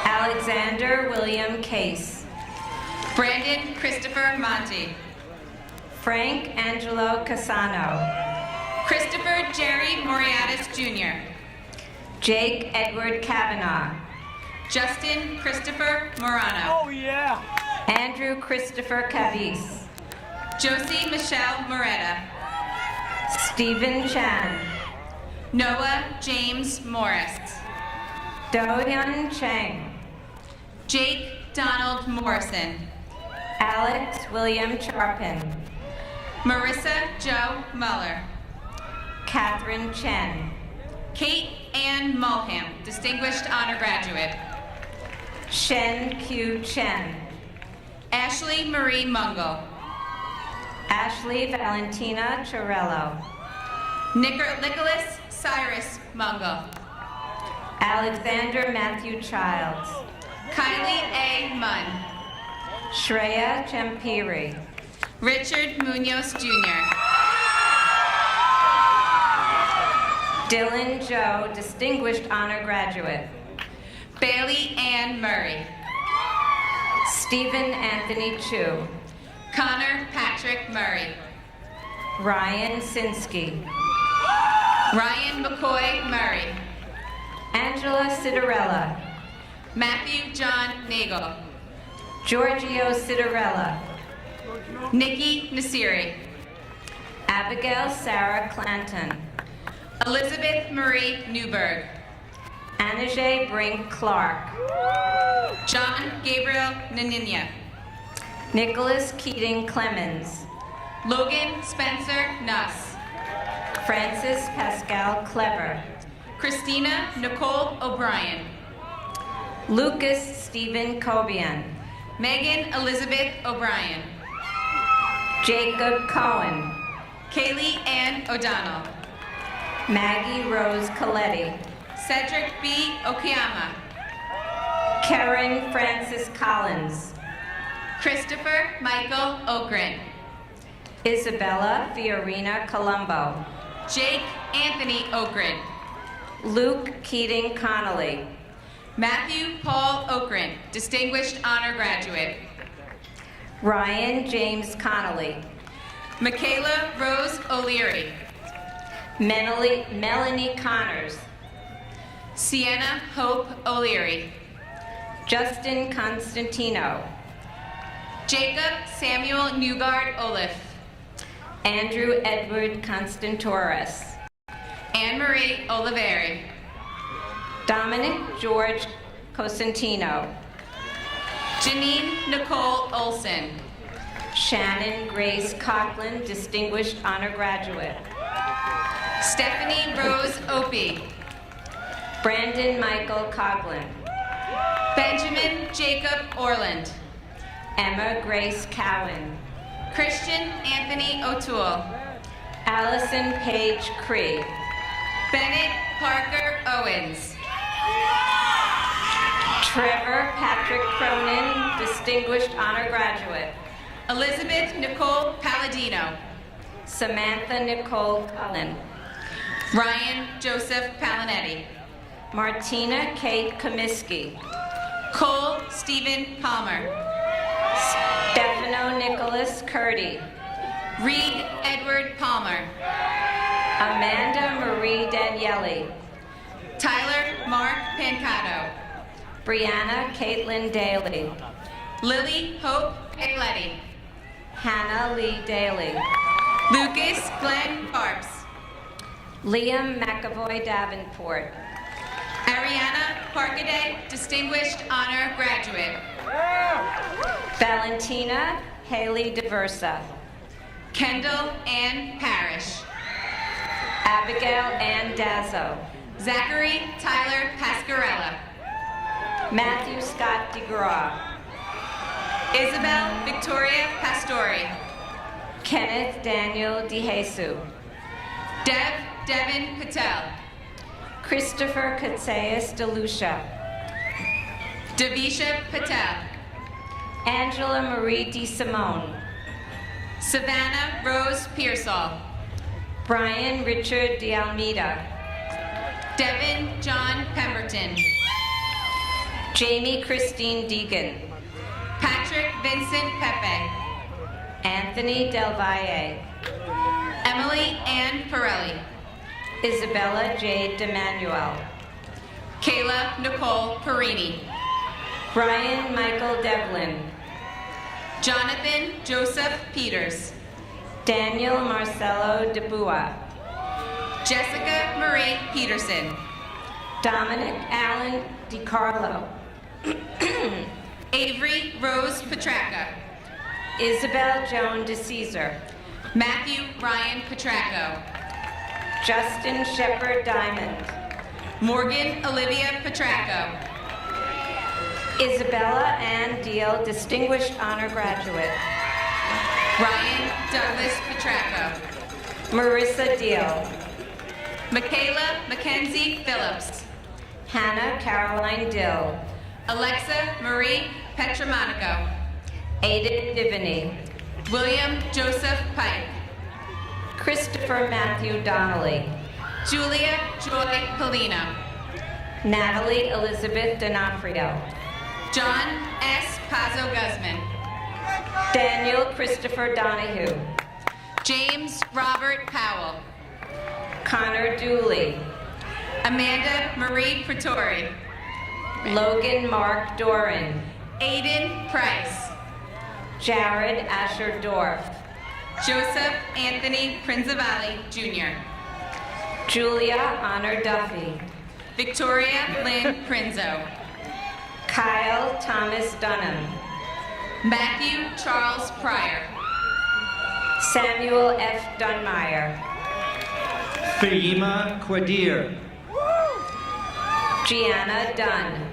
Alexander William Case, Brandon Christopher Monty. Frank Angelo Casano, Christopher Jerry Moriatis Jr. Jake Edward Kavanaugh, Justin Christopher Morano. Andrew Christopher Cavis, Josie Michelle Moretta. Stephen Chan, Noah James Morris. Do-Hyun Chang, Jake Donald Morrison. Alex William Charpin, Marissa Joe Muller. Catherine Chen, Kate Ann Mulham, Distinguished Honor Graduate. Shen Q. Chen. Ashley Marie Mungo. Ashley Valentina Chirello. Nicholas Cyrus Mungo. Alexander Matthew Childs. Kylie A. Munn. Shreya Champiri. Richard Munoz Jr. Dylan Joe, Distinguished Honor Graduate. Bailey Ann Murray. Stephen Anthony Chu. Connor Patrick Murray. Ryan Sinsky. Ryan McCoy Murray. Angela Citarella. Matthew John Nagel. Giorgio Citarella. Nikki Nasiri. Abigail Sarah Clanton. Elizabeth Marie Newberg. Anajay Brink Clark. John Gabriel Naninya. Nicholas Keating Clemens. Logan Spencer Nuss. Francis Pascal Clever. Christina Nicole O'Brien. Lucas Stephen Cobian. Megan Elizabeth O'Brien. Jacob Cohen. Kaylee Ann O'Donnell. Maggie Rose Coletti. Cedric B. Okiyama. Karen Francis Collins. Christopher Michael Okren. Isabella Fiorina Colombo. Jake Anthony Okren. Luke Keating Connolly. Matthew Paul Okren, Distinguished Honor Graduate. Ryan James Connolly. Michaela Rose O'Leary. Melanie Connors. Sienna Hope O'Leary. Justin Constantino. Jacob Samuel Newgard Olif. Andrew Edward Constantores. Anne-Marie Oliveri. Dominic George Cosentino. Janine Nicole Olson. Shannon Grace Coughlin, Distinguished Honor Graduate. Stephanie Rose Opie. Brandon Michael Coughlin. Benjamin Jacob Orland. Emma Grace Cowan. Christian Anthony O'Toole. Allison Page Cree. Bennett Parker Owens. Trevor Patrick Cronin, Distinguished Honor Graduate. Elizabeth Nicole Palladino. Samantha Nicole Cullen. Ryan Joseph Palinetti. Martina Kate Comiskey. Cole Stephen Palmer. Stefano Nicholas Curdy. Reed Edward Palmer. Amanda Marie Daniele. Tyler Mark Pancato. Brianna Caitlin Daly. Lily Hope Pegletti. Hannah Lee Daly. Lucas Glenn Parps. Liam McAvoy Davenport. Ariana Parkaday, Distinguished Honor Graduate. Valentina Haley DeVersa. Kendall Ann Parrish. Abigail Ann Dazzo. Zachary Tyler Pascarella. Matthew Scott DeGraw. Isabel Victoria Pastori. Kenneth Daniel DeJesu. Devin Patel. Christopher Katseas DeLucia. Davisha Patel. Angela Marie DeSimone. Savannah Rose Pearsall. Brian Richard DeAlmeida. Devin John Pemberton. Jamie Christine Deegan. Patrick Vincent Pepe. Anthony Del Valle. Emily Ann Pirelli. Isabella Jade DeManuel. Kayla Nicole Perini. Brian Michael Devlin. Jonathan Joseph Peters. Daniel Marcelo DeBua. Jessica Marie Peterson. Dominic Allen DiCarlo. Avery Rose Petracca. Isabel Joan DeCesar. Matthew Ryan Petracco. Justin Shepard Diamond. Morgan Olivia Petracco. Isabella Ann Deal, Distinguished Honor Graduate. Ryan Douglas Petracco. Marissa Deal. Michaela Mackenzie Phillips. Hannah Caroline Dill. Alexa Marie Petramonaco. Aiden Divany. William Joseph Pike. Christopher Matthew Donnelly. Julia Joy Polino. Natalie Elizabeth D'Onofrio. John S. Pazzo Guzman. Daniel Christopher Donahue. James Robert Powell. Connor Dooley. Amanda Marie Pretori. Logan Mark Doran. Aiden Price. Jared Asher Dorff. Joseph Anthony Prinzavali, Jr. Julia Honor Duffy. Victoria Lynn Prinzo. Kyle Thomas Dunham. Matthew Charles Pryor. Samuel F. Dunmeyer. Fahima Quadir. Gianna Dunn.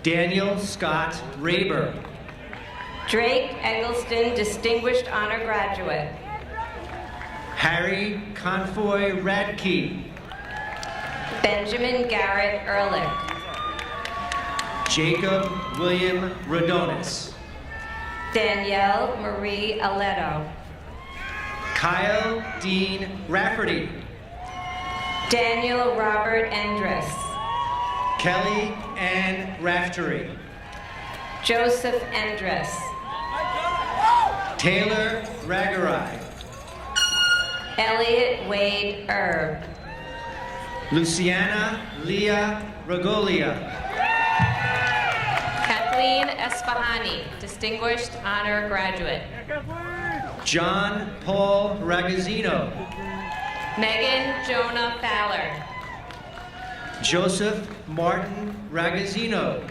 Daniel Scott Raber. Drake Eggleston, Distinguished Honor Graduate. Harry Confoy Radke. Benjamin Garrett Ehrlich. Jacob William Rodonis. Danielle Marie Aledo. Kyle Dean Rafferty. Daniel Robert Endress. Kelly Ann Raftery. Joseph Endress. Taylor Ragarai. Elliot Wade Erb. Luciana Leah Regolia. Kathleen Espahani, Distinguished Honor Graduate. John Paul Ragazzino. Megan Jonah Fowler. Joseph Martin Ragazzino.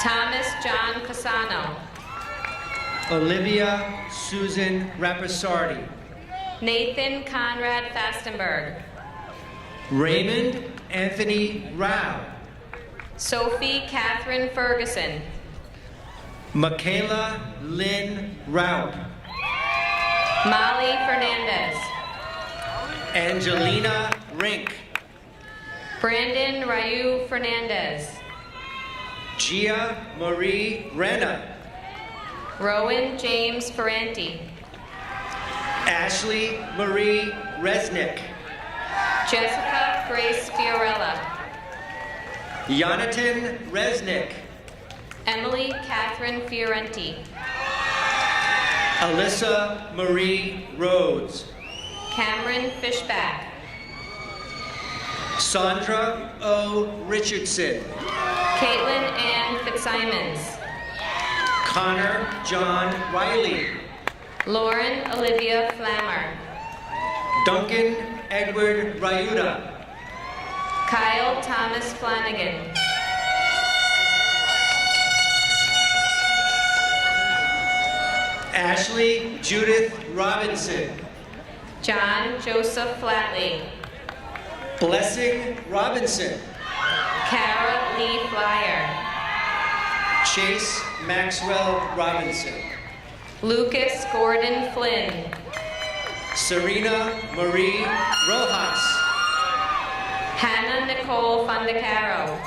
Thomas John Fasano. Olivia Susan Rapasardi. Nathan Conrad Fastenberg. Raymond Anthony Rao. Sophie Catherine Ferguson. Michaela Lynn Raup. Molly Fernandez. Angelina Rink. Brandon Ryu Fernandez. Gia Marie Rena. Rowan James Ferranti. Ashley Marie Resnick. Jessica Grace Fiorella. Jonathan Resnick. Emily Catherine Fiorenti. Alyssa Marie Rhodes. Cameron Fishback. Sandra O. Richardson. Caitlin Ann Fitzsimons. Connor John Riley. Lauren Olivia Flammer. Duncan Edward Ryuda. Kyle Thomas Flanagan. Ashley Judith Robinson. John Joseph Flatley. Blessing Robinson. Kara Lee Flyer. Chase Maxwell Robinson. Lucas Gordon Flynn. Serena Marie Rojas. Hannah Nicole Fondacaro.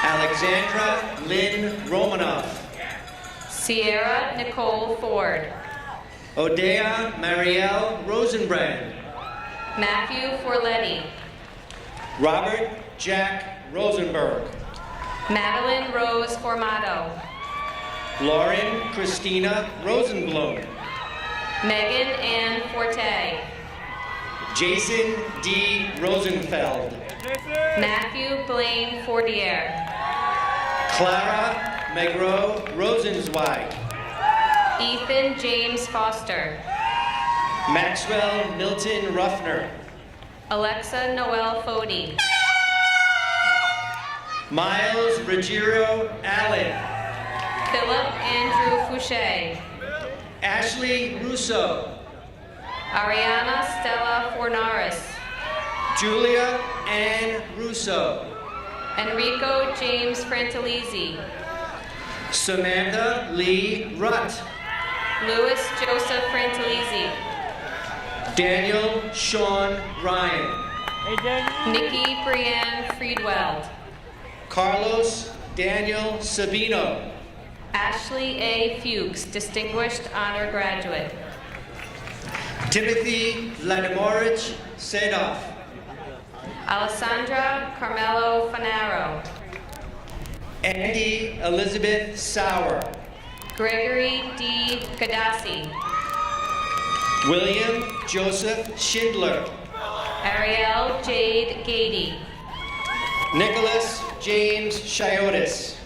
Alexandra Lynn Romanoff. Sierra Nicole Ford. Odea Marielle Rosenbrand. Matthew Forletti. Robert Jack Rosenberg. Madeline Rose Formato. Lauren Christina Rosenblum. Megan Ann Forte. Jason D. Rosenfeld. Matthew Blaine Fortier. Clara Megro Rosenzweig. Ethan James Foster. Maxwell Milton Ruffner. Alexa Noel Fody. Miles Ruggiero Allen. Philip Andrew Fouché. Ashley Russo. Ariana Stella Fornaris. Julia Ann Russo. Enrico James Frantalizzi. Samantha Lee Rutt. Louis Joseph Frantalizzi. Daniel Sean Ryan. Nikki Brianne Friedweld. Carlos Daniel Sabino. Ashley A. Fuchs, Distinguished Honor Graduate. Timothy Vladimirovich Sedov. Alessandra Carmelo Fanaro. Andy Elizabeth Sauer. Gregory D. Gadassi. William Joseph Schindler. Ariel Jade Gady. Nicholas James Chiotis.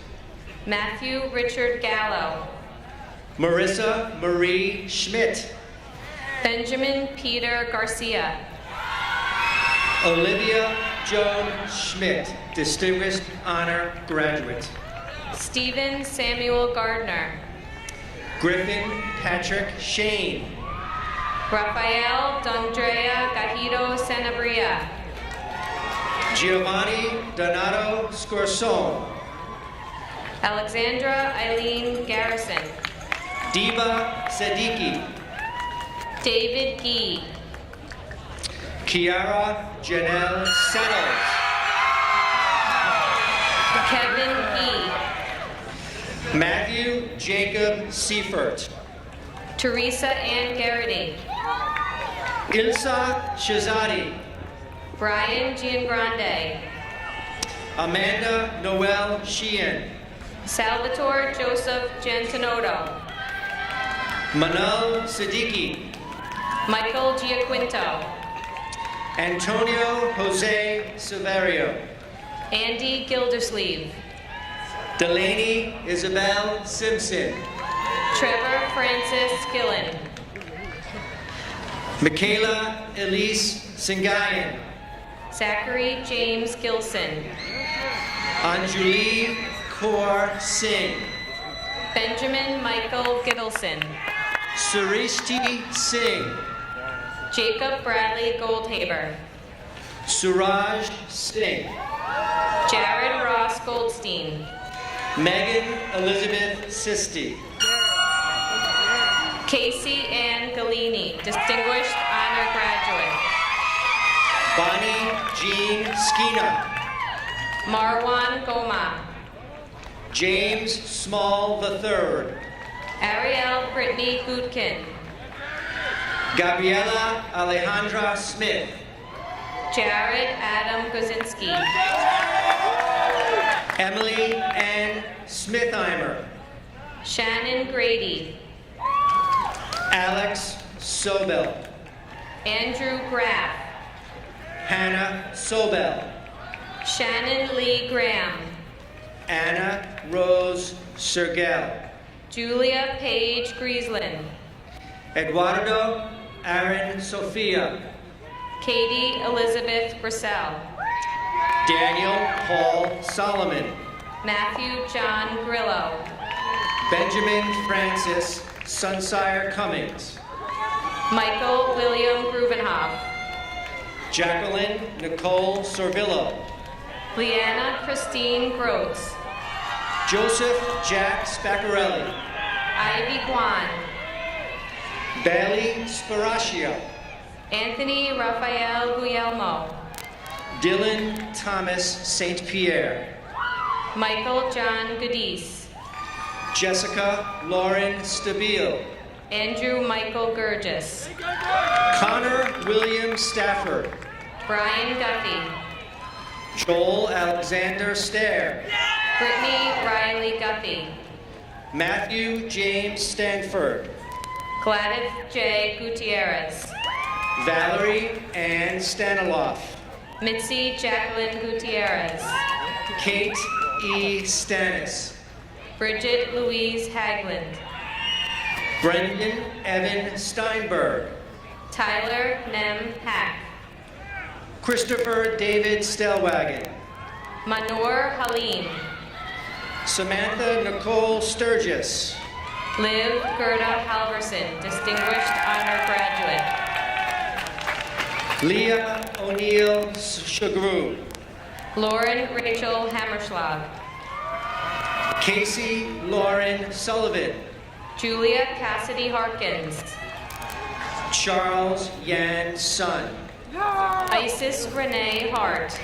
Matthew Richard Gallo. Marissa Marie Schmidt. Benjamin Peter Garcia. Olivia Joan Schmidt, Distinguished Honor Graduate. Stephen Samuel Gardner. Griffin Patrick Shane. Rafael D'Andrea Gajido Sanabria. Giovanni Donato Scorson. Alexandra Eileen Garrison. Diva Siddiqui. David Gee. Kiara Janelle Settles. Kevin Gee. Matthew Jacob Seifert. Teresa Ann Garrity. Ilsa Shazadi. Brian Giangrande. Amanda Noel Sheehan. Salvatore Joseph Gentinoto. Manal Siddiqui. Michael Giaquinto. Antonio Jose Silverio. Andy Gildersleeve. Delaney Isabel Simpson. Trevor Francis Gillen. Michaela Elise Singayan. Zachary James Gilson. Anjali Kaur Singh. Benjamin Michael Gittleson. Surishti Singh. Jacob Bradley Goldhaber. Suraj Singh. Jared Ross Goldstein. Megan Elizabeth Sisti. Casey Ann Galini, Distinguished Honor Graduate. Bonnie Jean Skina. Marwan Goma. James Small III. Ariel Brittany Gutkin. Gabriela Alejandra Smith. Jared Adam Gozinski. Emily Ann Smithheimer. Shannon Grady. Alex Sobel. Andrew Graff. Hannah Sobel. Shannon Lee Graham. Anna Rose Sergel. Julia Paige Griesland. Eduardo Aaron Sophia. Katie Elizabeth Grissel. Daniel Paul Solomon. Matthew John Grillo. Benjamin Francis Sunsire Cummings. Michael William Grubenhoff. Jacqueline Nicole Sorvillo. Leanna Christine Groats. Joseph Jack Spaccarelli. Ivy Guan. Bailey Sparaccio. Anthony Rafael Guillermo. Dylan Thomas St. Pierre. Michael John Goodis. Jessica Lauren Stabile. Andrew Michael Gurgis. Connor William Stafford. Brian Duffy. Joel Alexander Stair. Brittany Riley Guffey. Matthew James Stanford. Gladys J. Gutierrez. Valerie Ann Staniloff. Mitzi Jacqueline Gutierrez. Kate E. Stannis. Bridget Louise Hagland. Brendan Evan Steinberg. Tyler Nem Hack. Christopher David Stellwagen. Manur Halim. Samantha Nicole Sturgis. Liv Gerda Halverson, Distinguished Honor Graduate. Leah O'Neill Shagru. Lauren Rachel Hammerschlag. Casey Lauren Sullivan. Julia Cassidy Harkins. Charles Yan Sun. Isis Renee Hart.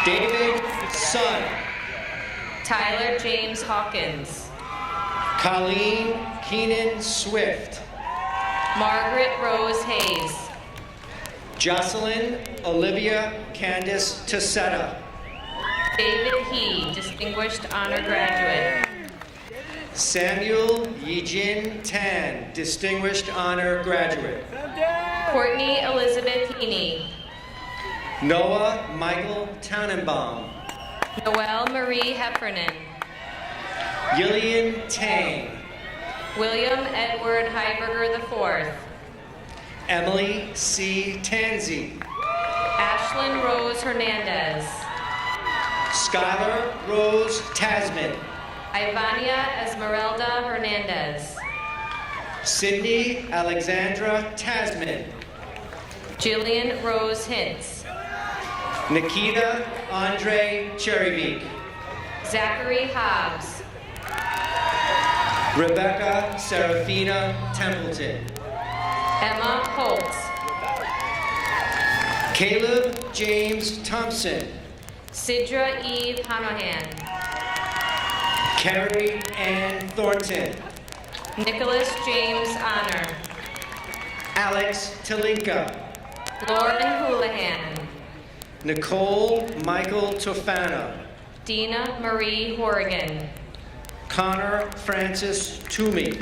David Sun. Tyler James Hawkins. Colleen Keenan Swift. Margaret Rose Hayes. Jocelyn Olivia Candice Tassetta. David He, Distinguished Honor Graduate. Samuel Yijin Tan, Distinguished Honor Graduate. Courtney Elizabeth Heaney. Noah Michael Tannenbaum. Noelle Marie Heffernan. Gillian Tang. William Edward Heiberger IV. Emily C. Tanzi. Ashlyn Rose Hernandez. Skylar Rose Tasman. Ivania Esmeralda Hernandez. Sydney Alexandra Tasman. Jillian Rose Hintz. Nikita Andre Cherrybeek. Zachary Hobbs. Rebecca Serafina Templeton. Emma Holtz. Caleb James Thompson. Sidra Eve Hanahan. Carrie Ann Thornton. Nicholas James Honor. Alex Talinka. Lauren Houlihan. Nicole Michael Tofano. Dina Marie Horrigan. Connor Francis Toomey.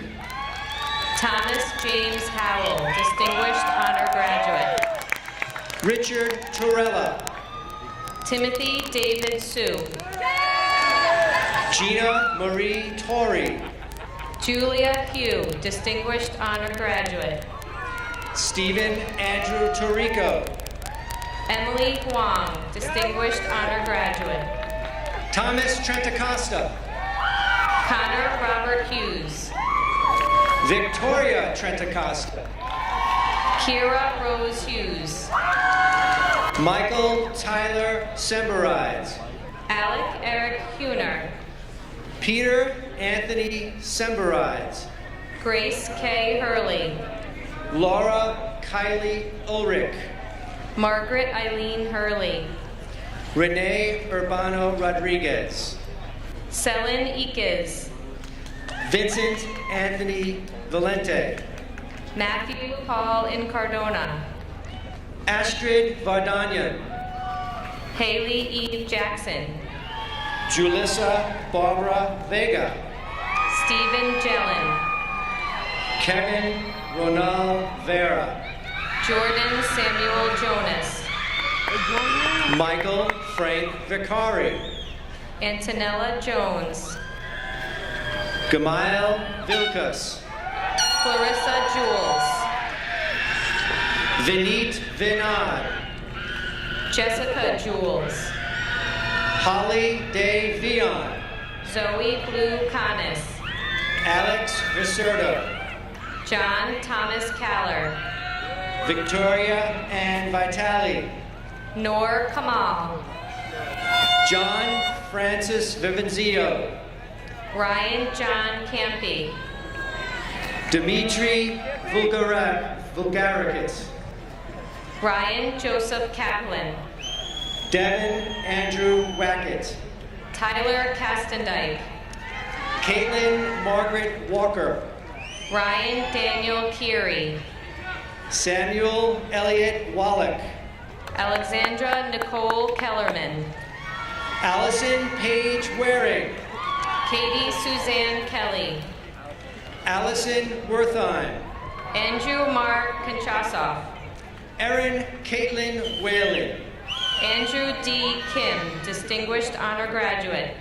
Thomas James Howell, Distinguished Honor Graduate. Richard Torella. Timothy David Sue. Gina Marie Torrey. Julia Hugh, Distinguished Honor Graduate. Stephen Andrew Torrico. Emily Huang, Distinguished Honor Graduate. Thomas Trentacosta. Connor Robert Hughes. Victoria Trentacosta. Kira Rose Hughes. Michael Tyler Semberides. Alec Eric Huner. Peter Anthony Semberides. Grace K. Hurley. Laura Kylie Ulrich. Margaret Eileen Hurley. Renee Urbano Rodriguez. Selin Iquez. Vincent Anthony Valente. Matthew Paul Incardona. Astrid Vardanyan. Haley Eve Jackson. Julissa Barbara Vega. Stephen Jellin. Kevin Ronald Vera. Jordan Samuel Jonas. Michael Frank Vicari. Antonella Jones. Gamail Vilkas. Clarissa Jules. Vinit Vinod. Jessica Jules. Holly Day Vion. Zoe Blue Canis. Alex Viserdo. John Thomas Caller. Victoria Ann Vitale. Noor Kamal. John Francis Vivenzio. Ryan John Campy. Dimitri Vulgarikis. Ryan Joseph Kaplan. Devin Andrew Wackett. Tyler Castendike. Caitlin Margaret Walker. Ryan Daniel Keary. Samuel Elliott Wallach. Alexandra Nicole Kellerman. Allison Paige Waring. Katie Suzanne Kelly. Allison Wertheim. Andrew Mark Konchasov. Erin Caitlin Whalen. Andrew D. Kim, Distinguished Honor Graduate.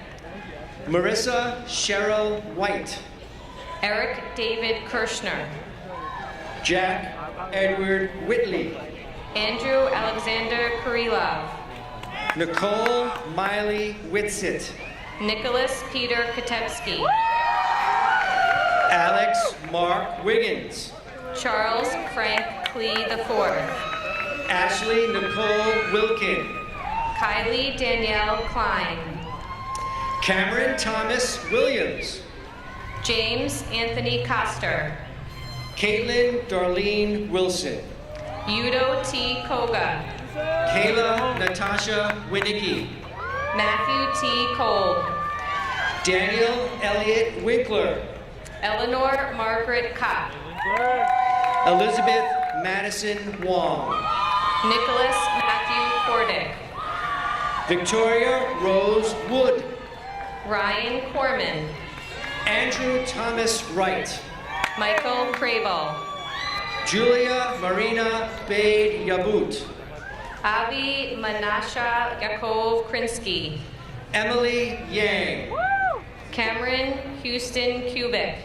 Marissa Cheryl White. Eric David Kirschner. Jack Edward Whitley. Andrew Alexander Kurilov. Nicole Miley Whitsitt. Nicholas Peter Katevsky. Alex Mark Wiggins. Charles Frank Klee IV. Ashley Nicole Wilkin. Kylie Danielle Klein. Cameron Thomas Williams. James Anthony Coster. Caitlin Darlene Wilson. Yudo T. Koga. Kayla Natasha Winicki. Matthew T. Cole. Daniel Elliott Winkler. Eleanor Margaret Kopp. Elizabeth Madison Wong. Nicholas Matthew Cordick. Victoria Rose Wood. Ryan Corman. Andrew Thomas Wright. Michael Crable. Julia Marina Bade Yabut. Avi Menasha Yakov Krinsky. Emily Yang. Cameron Houston Kubik.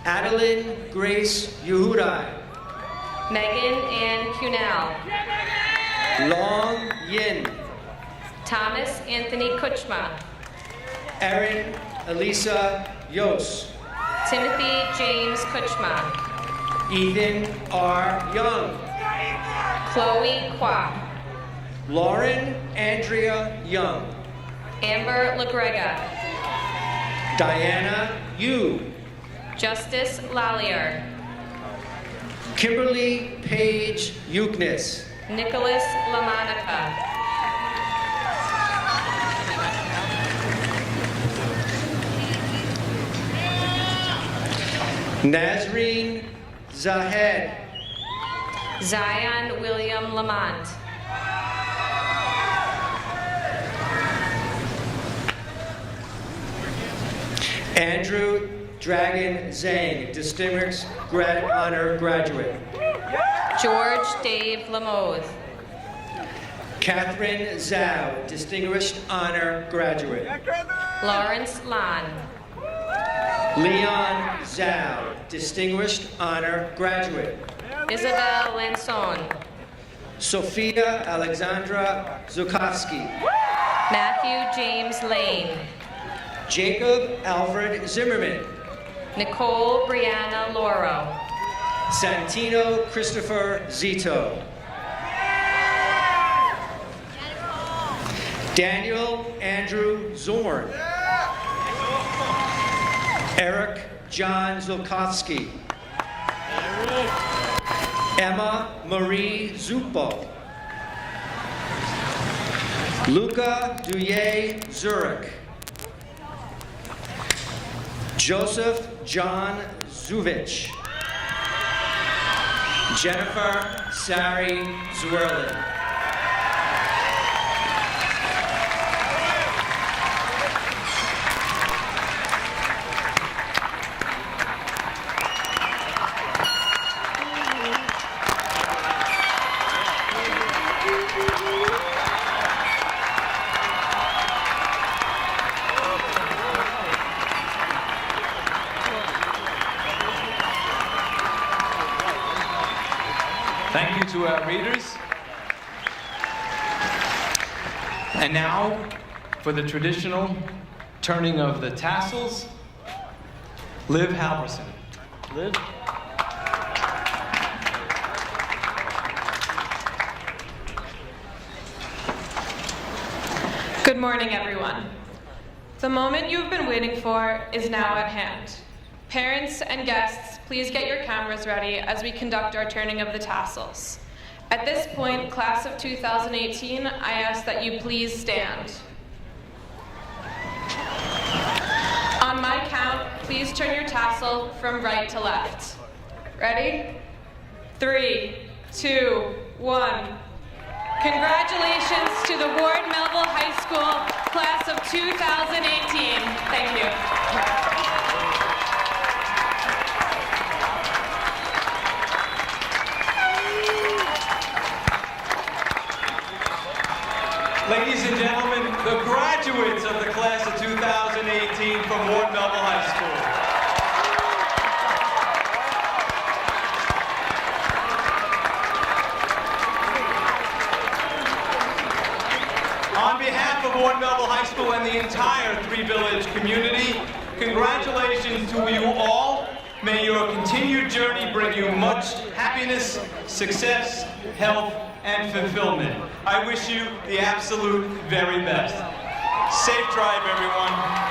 Adeline Grace Yehudai. Megan Ann Cunell. Long Yin. Thomas Anthony Kuchma. Erin Elisa Yos. Timothy James Kuchma. Ethan R. Young. Chloe Kwok. Lauren Andrea Young. Amber LaGrega. Diana Yu. Justice Lallier. Kimberly Page Yuknis. Nicholas LaMonica. Nazreen Zahed. Zion William Lamont. Andrew Dragon Zhang, Distinguished Honor Graduate. George Dave Lamoth. Catherine Zhao, Distinguished Honor Graduate. Lawrence Lan. Leon Zhao, Distinguished Honor Graduate. Isabel Lanson. Sophia Alexandra Zukovsky. Matthew James Lane. Jacob Alfred Zimmerman. Nicole Brianna Loro. Santino Christopher Zito. Daniel Andrew Zorn. Eric John Zulkowski. Emma Marie Zupo. Luca Duye Zurich. Joseph John Zuvich. Jennifer Sari Zwirlin. Thank you to our readers. And now, for the traditional turning of the tassels, Liv Halverson. Liv? Good morning, everyone. The moment you've been waiting for is now at hand. Parents and guests, please get your cameras ready as we conduct our turning of the tassels. At this point, class of 2018, I ask that you please stand. On my count, please turn your tassel from right to left. Ready? 3, 2, 1. Congratulations to the Ward Melville High School class of 2018. Thank you. Ladies and gentlemen, the graduates of the class of 2018 from Ward Melville High School. On behalf of Ward Melville High School and the entire Three Village community, congratulations to you all. May your continued journey bring you much happiness, success, health, and fulfillment. I wish you the absolute very best. Safe drive, everyone.